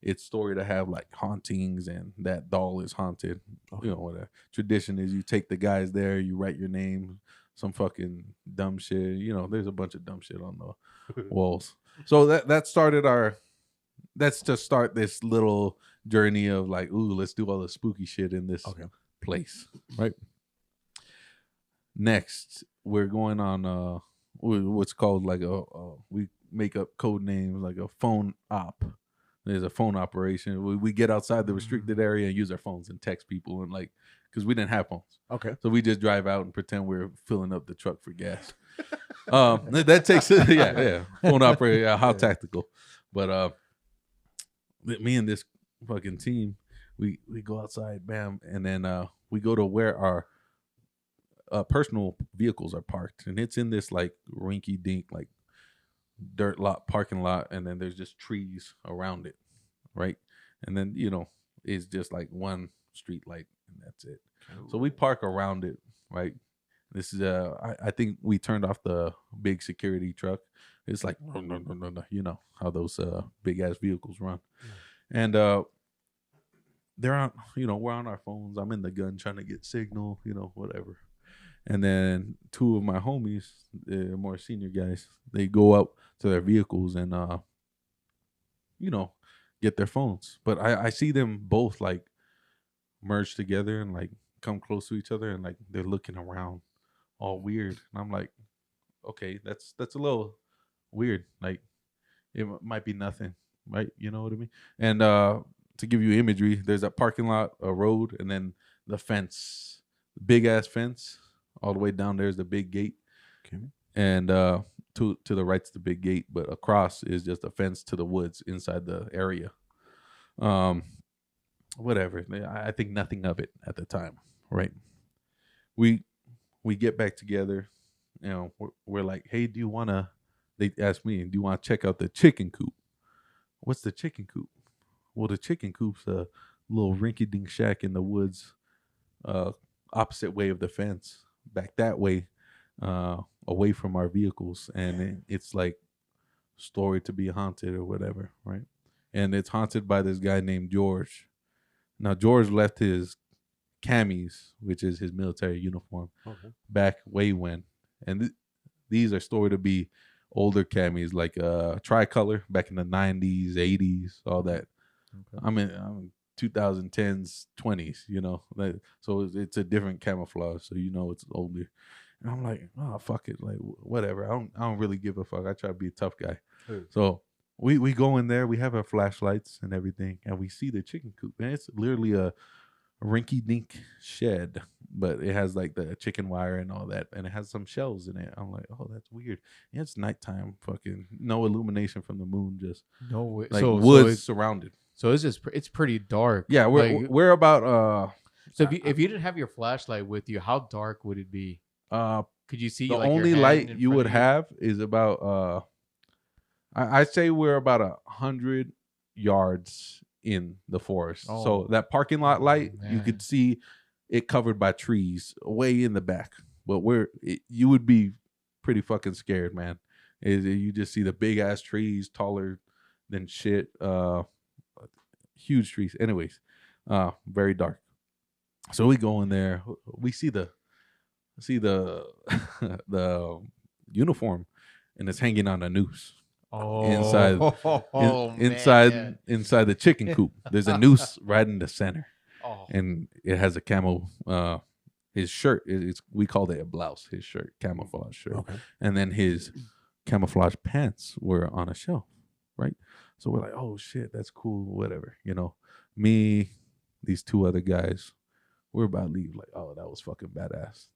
it's story to have like hauntings, and that doll is haunted. Okay. What a tradition is, you take the guys there, you write your name, some fucking dumb shit. There's a bunch of dumb shit on the walls. So that's to start this little journey of like, ooh, let's do all the spooky shit in this place, right? Next, we're going on what's called like we make up code names, like a phone op. There's a phone operation. We get outside the restricted area and use our phones and text people, and like, because we didn't have phones. Okay. So we just drive out and pretend we're filling up the truck for gas. That takes phone operator, how tactical. But me and this fucking team, we go outside, bam, and then we go to where our personal vehicles are parked, and it's in this like rinky dink like dirt lot parking lot, and then there's just trees around it, right? And then is just like one street light, and that's it. So we park around it, right? This is I think we turned off the big security truck. It's like no, you know how those big ass vehicles run, and they're on, you know, we're on our phones. I'm in the gun trying to get signal, you know, whatever. And then two of my homies, the more senior guys, they go up to their vehicles and you know, get their phones. But I see them both like merge together and like come close to each other, and like they're looking around all weird. And I'm like, okay, that's a little weird. Like it might be nothing, right? You know what I mean? And to give you imagery, there's a parking lot, a road, and then the fence, big ass fence. All the way down there is the big gate. Okay. And to the right's the big gate, but across is just a fence to the woods inside the area. Whatever. I think nothing of it at the time, right? We get back together. You know, we're like, hey, do you want to? They asked me, do you want to check out the chicken coop? What's the chicken coop? Well, the chicken coop's a little rinky-dink shack in the woods, opposite way of the fence, back that way, away from our vehicles, and it's like story to be haunted or whatever, right? And it's haunted by this guy named George. Now George left his camis, which is his military uniform, back way when, and these are story to be older camis, like tricolor back in the 90s, 80s, all that. Okay. I'm 2010s, 20s, you know, so it's a different camouflage, so you know it's older. And I'm like, oh fuck it, like whatever. I don't really give a fuck. I try to be a tough guy. So we go in there. We have our flashlights and everything, and we see the chicken coop, and it's literally a rinky-dink shed, but it has like the chicken wire and all that, and it has some shelves in it. I'm like, oh, that's weird. Yeah, it's nighttime, fucking no illumination from the moon, just no way. Like woods surrounded. So it's pretty dark. Yeah, we're about So if you didn't have your flashlight with you, how dark would it be? Could you see the like, only light you would have is about I'd say we're about 100 yards in the forest. Oh. So that parking lot light, you could see it covered by trees way in the back. But you would be pretty fucking scared, man. You just see the big ass trees, taller than shit. Huge trees. Anyways, very dark. So we go in there. We see the the uniform, and it's hanging on a noose. Inside the chicken coop. There's a noose right in the center, and it has a camo. His shirt, we called it a blouse. His shirt, camouflage shirt, and then his camouflage pants were on a shelf, right? So we're like, oh shit, that's cool, whatever. You know, me, these two other guys, we're about to leave. Like, oh, that was fucking badass.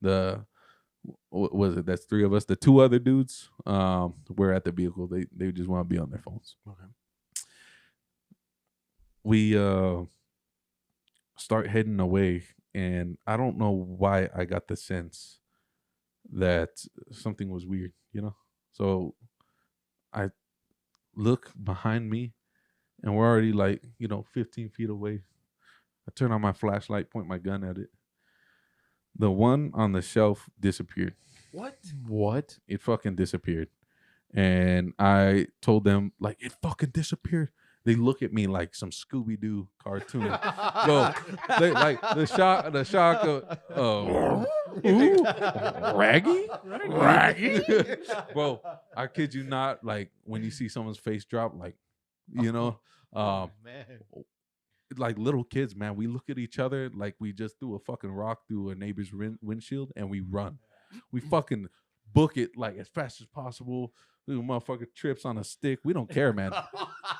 What was it? That's three of us. The two other dudes, were at the vehicle. They just want to be on their phones. Okay. We start heading away, and I don't know why I got the sense that something was weird, you know? So I look behind me, and we're already like, 15 feet away. I turn on my flashlight, point my gun at it. The one on the shelf disappeared. What? It fucking disappeared. And I told them, like, it fucking disappeared. They look at me like some Scooby-Doo cartoon. Bro, they, like the shock of, Raggy? Bro, I kid you not, like when you see someone's face drop, like, man. Like little kids, man, we look at each other like we just threw a fucking rock through a neighbor's windshield, and we run. We fucking book it like as fast as possible. Little motherfucker trips on a stick. We don't care, man.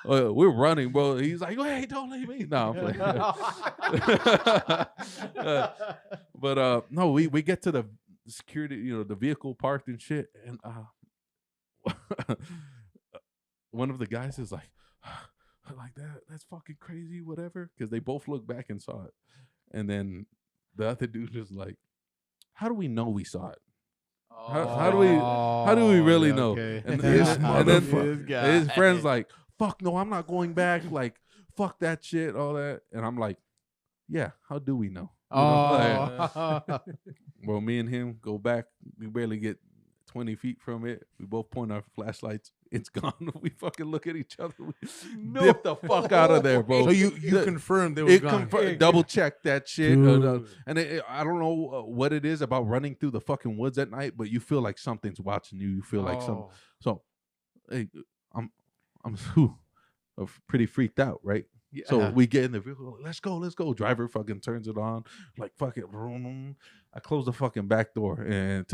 We're running, bro. He's like, "Hey, don't leave me." No, I'm playing. But no, we get to the security, the vehicle parked and shit, and one of the guys is like that's fucking crazy, whatever, because they both looked back and saw it. And then the other dude is like, how do we know we saw it? How do we really know? And then his friend's like, fuck no, I'm not going back. Like, fuck that shit, all that. And I'm like, yeah, how do we know? Well, me and him go back. We barely get 20 feet from it. We both point our flashlights. It's gone. We fucking look at each other. We dip the fuck out of there, bro. So you confirmed it was gone. Double check that shit. Dude. And I don't know what it is about running through the fucking woods at night, but you feel like something's watching you. You feel like some. So, hey, I'm pretty freaked out, right? Yeah. So we get in the vehicle. Let's go. Driver fucking turns it on. Like, fuck it. I close the fucking back door, and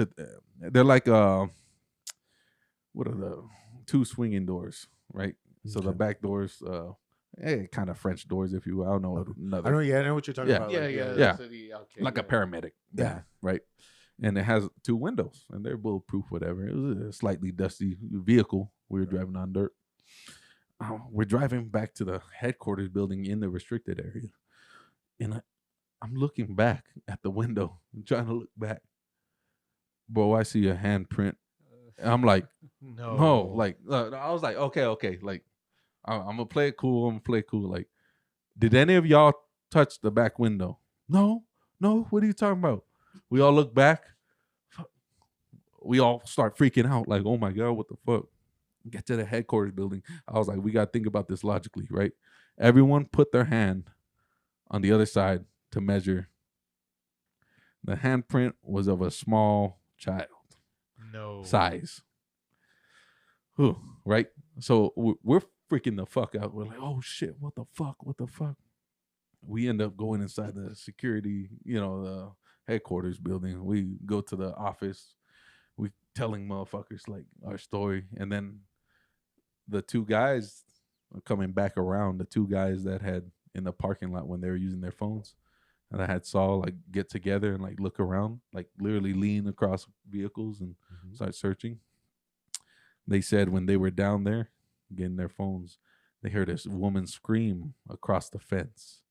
they're like what are the two swinging doors, right? So the back doors, kind of French doors, if you will. I don't know another. I know what you're talking about. Yeah. Like a paramedic. Yeah. Right. And it has two windows, and they're bulletproof, whatever. It was a slightly dusty vehicle. We were driving on dirt. We're driving back to the headquarters building in the restricted area, and I'm looking back at the window. I'm trying to look back. Bro, I see a handprint. And I'm like, no. Like, I was like, okay. Like, I'm going to play it cool. Like, did any of y'all touch the back window? No. What are you talking about? We all look back. We all start freaking out. Like, oh my God, what the fuck? Get to the headquarters building. I was like, we got to think about this logically, right? Everyone put their hand on the other side to measure. The handprint was of a small child. No. Size. Ooh, right? So we're freaking the fuck out. We're like, oh shit, what the fuck? We end up going inside the security, the headquarters building. We go to the office. We telling motherfuckers like our story. And then the two guys are coming back around, the two guys that had in the parking lot when they were using their phones. And I had saw like get together and like look around, like literally lean across vehicles and start searching. They said when they were down there getting their phones, they heard this woman scream across the fence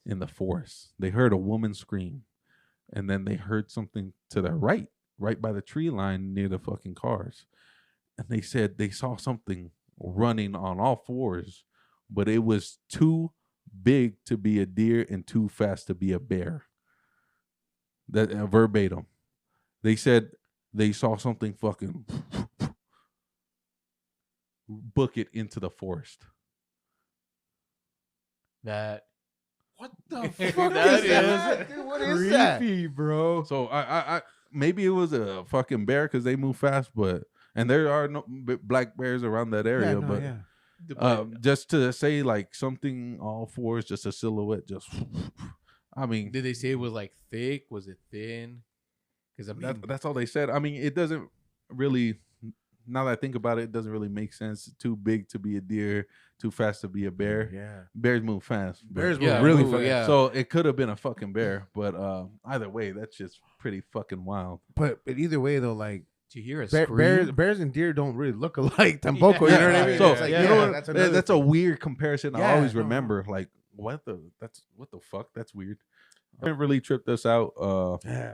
in the forest. They heard a woman scream, and then they heard something to their right by the tree line near the fucking cars. And they said they saw something running on all fours, but it was too big to be a deer and too fast to be a bear. That verbatim. They said they saw something fucking book it into the forest. That. What the fuck is that? Dude, what is that? Creepy, bro. So I maybe it was a fucking bear because they move fast, and there are no black bears around that area, just to say like something all fours, just a silhouette, just. I mean, did they say it was like thick? Was it thin? Because I mean, that's all they said. I mean, it doesn't really. Now that I think about it, it doesn't really make sense. Too big to be a deer, too fast to be a bear. Yeah, bears move fast. Bears move really fast. Yeah. So it could have been a fucking bear, but either way, that's just pretty fucking wild. But either way, though, like to hear a scream, bears and deer don't really look alike. Tampoco, you know what I mean? So It's like, you know, that's a weird comparison. Yeah, I always remember, like, what the fuck? That's weird. It really tripped us out. Yeah,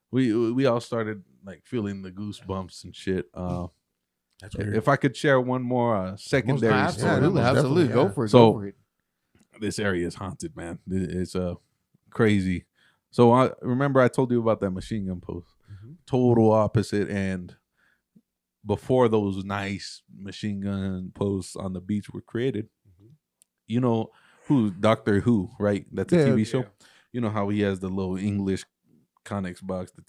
we all started like feeling the goosebumps and shit. That's weird. If I could share one more secondary story. Absolutely. Yeah. Go for it. So, go for it. This area is haunted, man. It's crazy. So I remember I told you about that machine gun post. Total opposite end. Before those nice machine gun posts on the beach were created, you know who Doctor Who, right? That's a TV show. You know how he has the little English Connex box, the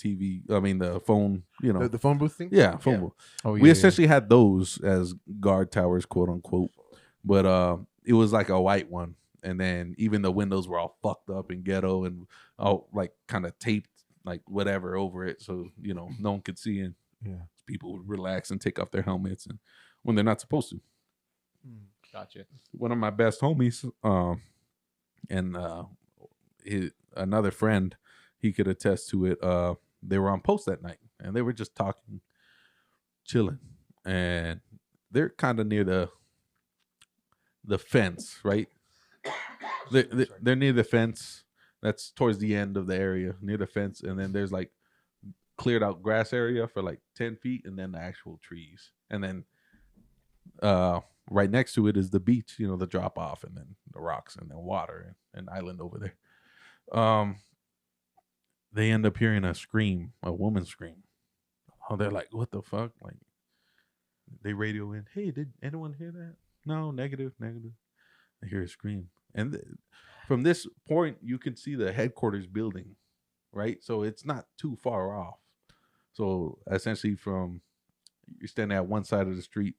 phone, the phone booth thing. Yeah, phone booth. Oh, We essentially had those as guard towers, quote unquote, but it was like a white one, and then even the windows were all fucked up and ghetto and all like kind of taped like whatever over it, so no one could see, and people would relax and take off their helmets and when they're not supposed to. Gotcha. One of my best homies, and another friend, he could attest to it. They were on post that night, and they were just talking, chilling, and they're kind of near the fence, right? They're near the fence. That's towards the end of the area, near the fence, and then there's like cleared out grass area for like 10 feet, and then the actual trees, and then right next to it is the beach, the drop off, and then the rocks, and then water, and an island over there. They end up hearing a woman scream. Oh, they're like, what the fuck? Like, they radio in, hey, did anyone hear that? No, negative. They hear a scream. And from this point, you can see the headquarters building, right? So it's not too far off. So essentially you're standing at one side of the street,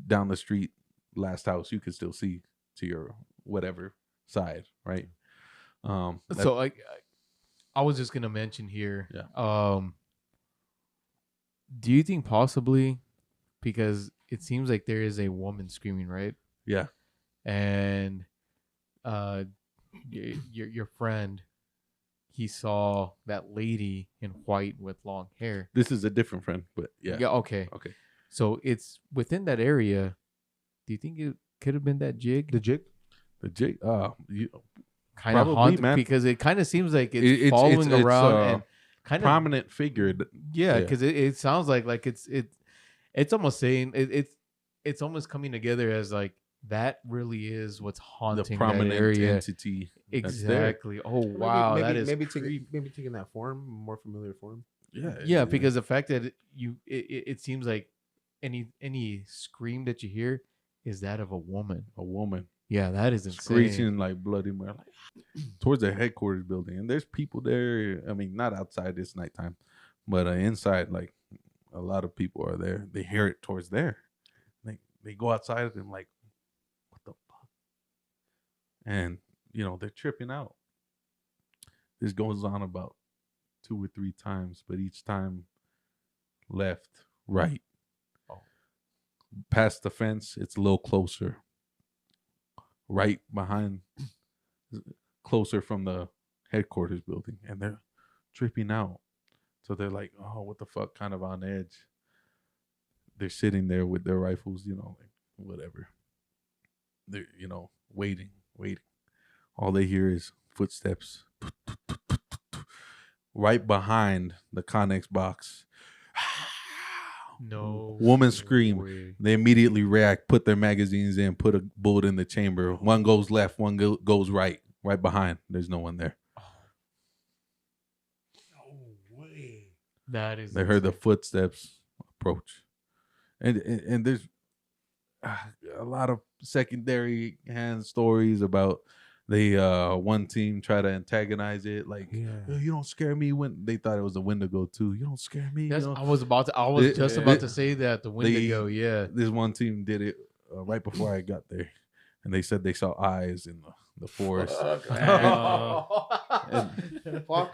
down the street, last house, you can still see to your whatever side, right? So I was just gonna mention here. Yeah. Do you think possibly, because it seems like there is a woman screaming, right? Yeah. And your friend, he saw that lady in white with long hair. This is a different friend, but yeah. Yeah. Okay. So it's within that area. Do you think it could have been that jig? The jig? The jig? Kind of haunted, man, because it kind of seems like it's following around and kind of prominent figure. Yeah, because it sounds like it's almost saying it's almost coming together as like that really is what's haunting the prominent that area. entity. Exactly. Oh wow, that is maybe taking that form, more familiar form. Yeah, because the fact that it seems like any scream that you hear is that of a woman. A woman. Yeah, that is insane. Screeching like bloody murder, towards the headquarters building, and there's people there. I mean, not outside, it's nighttime, but inside, like a lot of people are there. They hear it towards there. They go outside and like, what the fuck? And they're tripping out. This goes on about 2 or 3 times, but each time left, right. Past the fence, it's a little closer. Right behind, closer from the headquarters building, and they're tripping out. So they're like, oh, what the fuck, kind of on edge. They're sitting there with their rifles, like whatever. They're, waiting. All they hear is footsteps. Right behind the Connex box. No. Woman scream. Way. They immediately react, put their magazines in, put a bullet in the chamber. One goes left, one goes right behind. There's no one there. No way. That is. They heard the footsteps approach. And there's a lot of secondary hand stories about one team try to antagonize it, like, you don't scare me, when they thought it was a Wendigo too. You don't scare me. I was just about to say that the Wendigo. This one team did it right before I got there, and they said they saw eyes in the forest. Fuck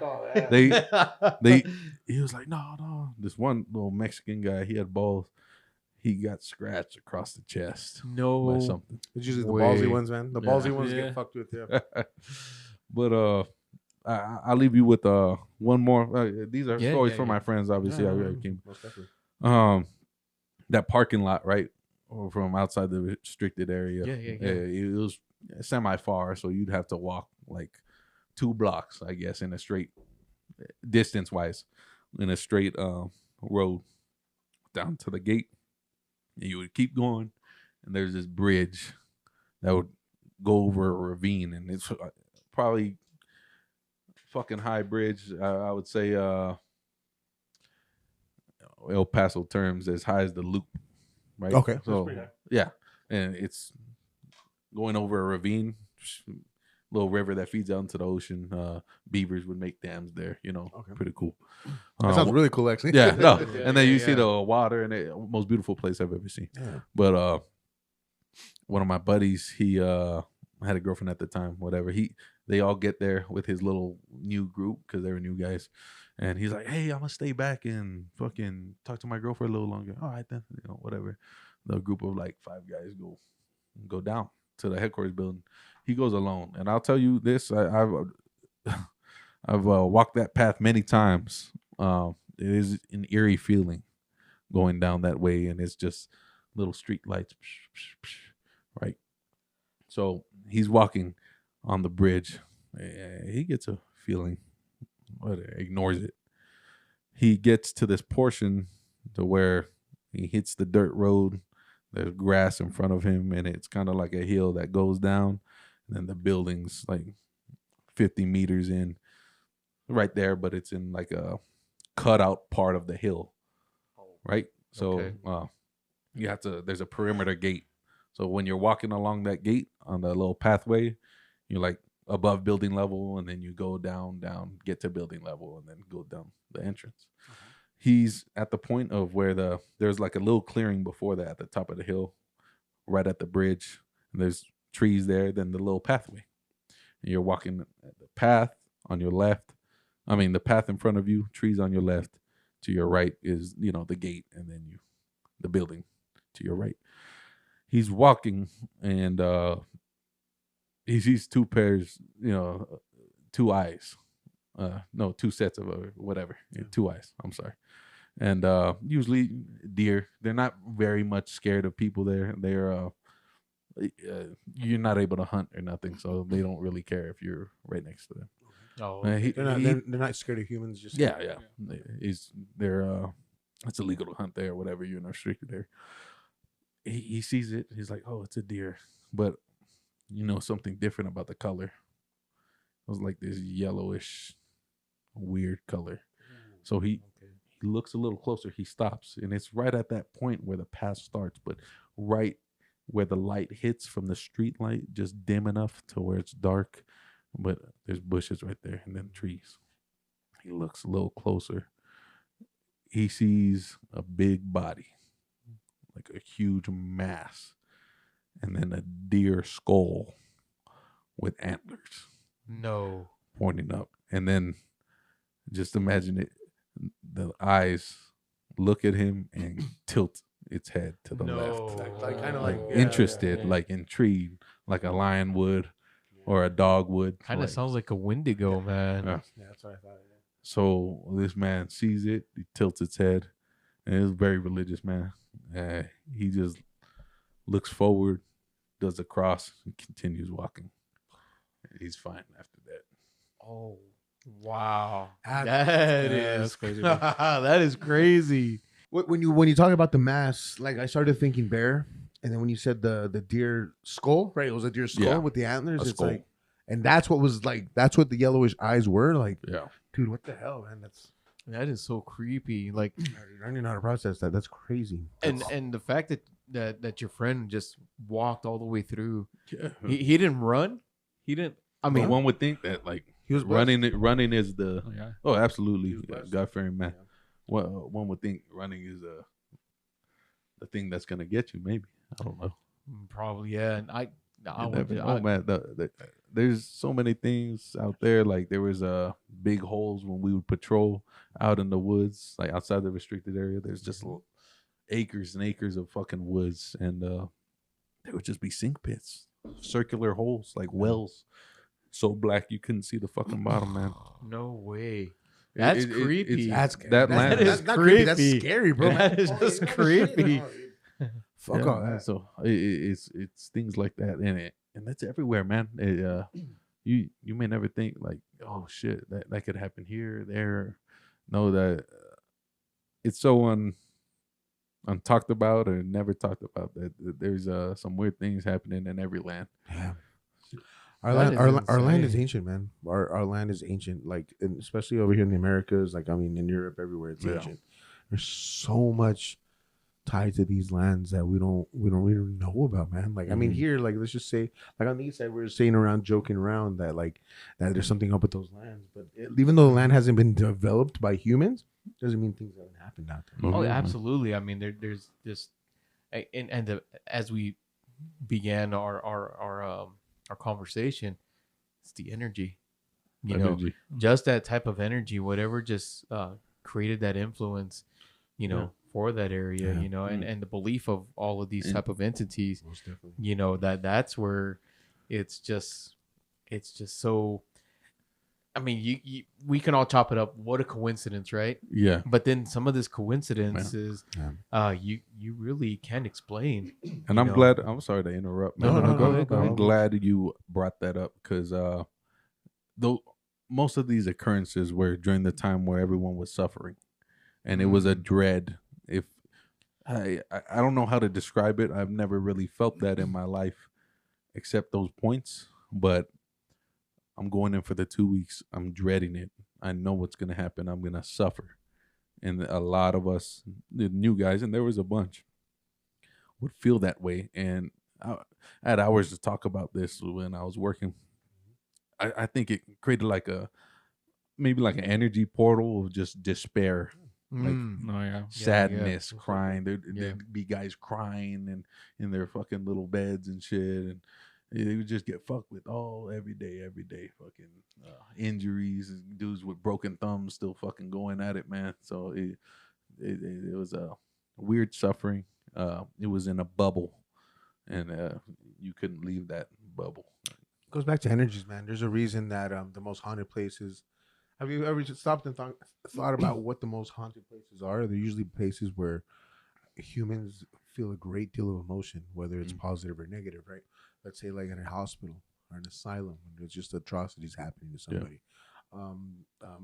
all that. He was like, no. This one little Mexican guy, he had balls. He got scratched across the chest. No, by something. It's usually the ballsy ones, man. The ballsy ones get fucked with. Yeah. But I'll leave you with one more. These are stories from my friends. Obviously, Most definitely. That parking lot, right, or from outside the restricted area. Yeah. It was semi far, so you'd have to walk like 2 blocks, I guess, in a straight distance wise, in a straight road down to the gate. And you would keep going, and there's this bridge that would go over a ravine, and it's probably fucking high bridge. I would say El Paso terms, as high as the Loop, right? Okay. So yeah, and it's going over a ravine, little river that feeds out into the ocean. Beavers would make dams there, Okay. Pretty cool. That sounds really cool, actually. Yeah, no. And then you see the water, and most beautiful place I've ever seen. Yeah. But one of my buddies, he had a girlfriend at the time, whatever. They all get there with his little new group because they were new guys. And he's like, hey, I'm going to stay back and fucking talk to my girl for a little longer. All right, then, whatever. The group of like 5 guys go down to the headquarters building. He goes alone. And I'll tell you this, I've walked that path many times. It is an eerie feeling going down that way, and it's just little street lights, right? So he's walking on the bridge. He gets a feeling, but ignores it. He gets to this portion to where he hits the dirt road. There's grass in front of him, and it's kind of like a hill that goes down, and then the building's like 50 meters in, right there, but it's in like a cutout part of the hill, right? So you have to. There's a perimeter gate. So when you're walking along that gate on the little pathway, you're like above building level, and then you go down, get to building level, and then go down the entrance. He's at the point of where there's like a little clearing before that at the top of the hill, right at the bridge, and there's trees there, then the little pathway. And you're walking the path on your left. I mean, the path in front of you, trees on your left. To your right is, the gate, and then the building to your right. He's walking, and he sees two pairs, two eyes. No, two sets of whatever. Yeah, two eyes. I'm sorry. And usually deer, they're not very much scared of people there. They're you're not able to hunt or nothing, so they don't really care if you're right next to them. Oh, they're not scared of humans. Just yeah. They're it's illegal to hunt there or whatever. You're not restricted there. He sees it. He's like, oh, it's a deer, but something different about the color. It was like this yellowish, weird color. So he looks a little closer. He stops, and it's right at that point where the path starts, but right where the light hits from the street light, just dim enough to where it's dark, but there's bushes right there and then trees. He looks a little closer. He sees a big body, like a huge mass, and then a deer skull with antlers. No. Pointing up. And then just imagine it, the eyes look at him and tilt its head to the left. Like kind of like interested, like intrigued, like a lion would or a dog would. Kind of sounds like a Wendigo, man. Yeah. That's what I thought. So this man sees it, he tilts its head, and it's a very religious man. He just looks forward, does a cross, and continues walking. He's fine after that. Oh, wow. That's crazy. That is crazy. When you talk about the mass, like I started thinking bear, and then when you said the deer skull, right? It was a deer skull with the antlers. It's skull. Like, and that's what the yellowish eyes were like. Yeah, dude, what the hell, man? That is so creepy. Like, I don't even know how to process that. That's crazy. And the fact that your friend just walked all the way through. Yeah. He didn't run. He didn't. I mean, one would think that like he was running. Running is the absolutely God-fearing man. Yeah. Well, one would think running is the thing that's gonna get you. Maybe I don't know. Probably yeah. And man, there's so many things out there. Like there was big holes when we would patrol out in the woods, like outside the restricted area. There's just acres and acres of fucking woods, and there would just be sink pits, circular holes like wells, so black you couldn't see the fucking bottom, man. No way. That's creepy. That's not creepy. That's scary, bro. That is just creepy. Fuck all that. So it's things like that, and that's everywhere, man. You may never think like, oh shit, that could happen here, there. No, that it's so untalked about or never talked about that there's some weird things happening in every land. Yeah. Our land is ancient, man. Our land is ancient, like, and especially over here in the Americas, like, I mean, in Europe, everywhere, it's ancient. There's so much tied to these lands that we don't really know about, man. Like, I mean, here, like, let's just say, like, on the east side, we're saying around, joking around that, like, that there's something up with those lands. But even though the land hasn't been developed by humans, doesn't mean things haven't happened out there. Oh, absolutely. I mean, there's just, as we began our conversation, it's the energy, you know, just that type of energy, whatever just created that influence, you know, for that area, you know, and the belief of all of these type of entities, you know, that's where it's just so, I mean, we can all chop it up. What a coincidence, right? Yeah. But then some of this coincidences, you really can't explain. And I'm glad. I'm sorry to interrupt. No, go ahead. I'm glad you brought that up because though most of these occurrences were during the time where everyone was suffering, and it was a dread. I don't know how to describe it. I've never really felt that in my life, except those points. But I'm going in for the 2 weeks. I'm dreading it. I know what's gonna happen. I'm gonna suffer, and a lot of us, the new guys, and there was a bunch, would feel that way. And I had hours to talk about this when I was working. I think it created like maybe like an energy portal of just despair. Like Oh yeah. sadness, Yeah. crying. Yeah. There'd be guys crying and in their fucking little beds and shit, and they would just get fucked with every day, fucking injuries, and dudes with broken thumbs still fucking going at it, man. So it was a weird suffering. It was in a bubble, and you couldn't leave that bubble. Goes back to energies, man. There's a reason that the most haunted places. Have you ever just stopped and thought about what the most haunted places are? They're usually places where humans feel a great deal of emotion, whether it's positive or negative, right? Let's say like in a hospital or an asylum, when there's just atrocities happening to somebody.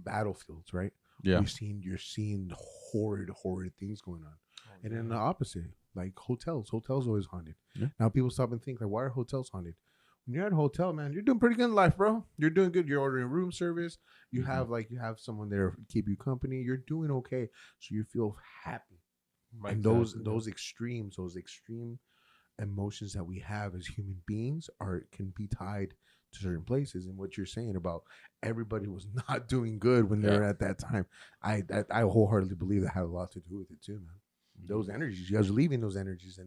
Battlefields, right? Yeah. You're seeing horrid things going on. And then the opposite, like hotels. Hotels always haunted. Yeah. Now people stop and think, like, why are hotels haunted? When you're at a hotel, man, you're doing pretty good in life, bro. You're doing good. You're ordering room service. You have someone there to keep you company. You're doing okay, so you feel happy. Right, And exactly. those extreme emotions that we have as human beings can be tied to certain places. And what you're saying about everybody was not doing good when they were at that time, I wholeheartedly believe that had a lot to do with it too, man. Those energies, you guys are leaving those energies,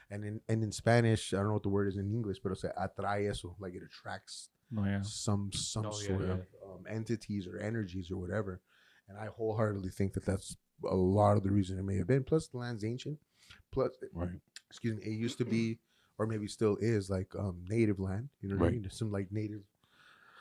and in Spanish, I don't know what the word is in English, but it's atrae eso, like it attracts Oh yeah. some sort of entities or energies or whatever. And I wholeheartedly think that that's a lot of the reason it may have been. Plus, the land's ancient. Plus, excuse me, it used to be, or maybe still is, like native land. You know what I mean? There's some like native.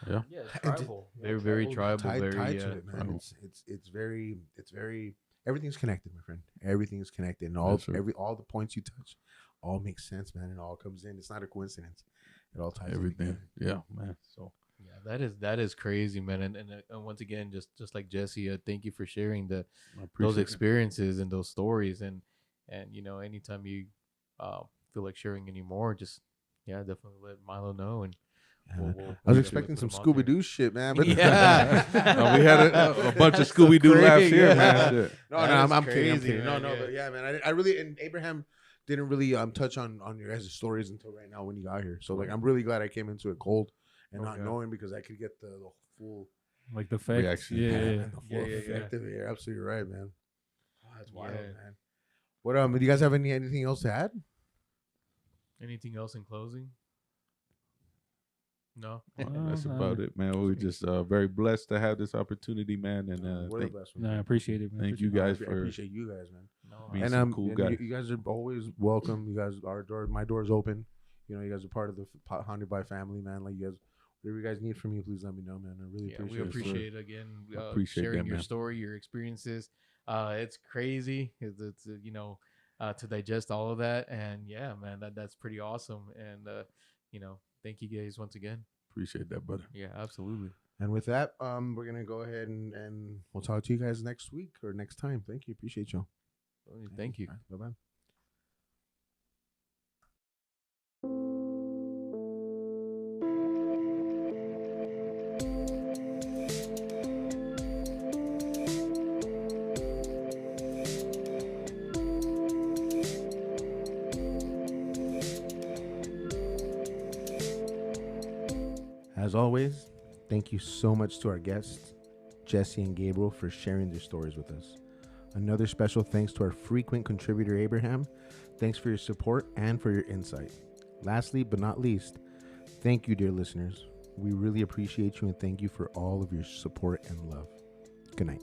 Yeah. Yeah, it's tribal. Very tribal. Tied Very to it, man. It's very everything's connected, my friend. Everything's connected, and all the points you touch, all makes sense, man. It all comes in. It's not a coincidence. It all ties Everything. in Yeah, man. So Yeah, that is crazy, man. And once again, just like Jesse, thank you for sharing those experiences and those stories. And anytime you feel like sharing any more, just definitely let Milo know. And I was expecting some Scooby Doo shit, man. But Yeah. No, we had a bunch of Scooby Doo laughs here, man. Shit. No, I'm kidding. I'm crazy, kidding. man, No, yeah. but yeah, man. I really, and Abraham didn't really touch on your guys' stories until right now when you got here. So like, I'm really glad I came into it cold and not knowing, because I could get the full Like the effect. Reaction. Yeah. and the full effect of it. You're absolutely right, man. Oh, that's wild, Yeah. man. What do you guys have anything else to add? Anything else in closing? No. That's about it, man. We're just very blessed to have this opportunity, man. And We're the best ones. No, I appreciate it, man. thank you guys I for appreciate you guys, man. being And some cool and guys. you guys are always welcome. You guys, my door's open. You guys are part of the Haunted by family, man. Like, you guys, whatever you guys need from me, please let me know, man. I really appreciate we it. appreciate again Appreciate sharing that, your man. story, your experiences. It's crazy. It's to digest all of that, and yeah, man, that's pretty awesome. And thank you guys once again. Appreciate that, brother. Yeah, absolutely. And with that, we're gonna go ahead and we'll talk to you guys next week or next time. Thank you. Appreciate you. Thank you. Bye bye. As always, thank you so much to our guests, Jesse and Gabriel, for sharing their stories with us. Another special thanks to our frequent contributor, Abraham. Thanks for your support and for your insight. Lastly, but not least, thank you, dear listeners. We really appreciate you, and thank you for all of your support and love. Good night.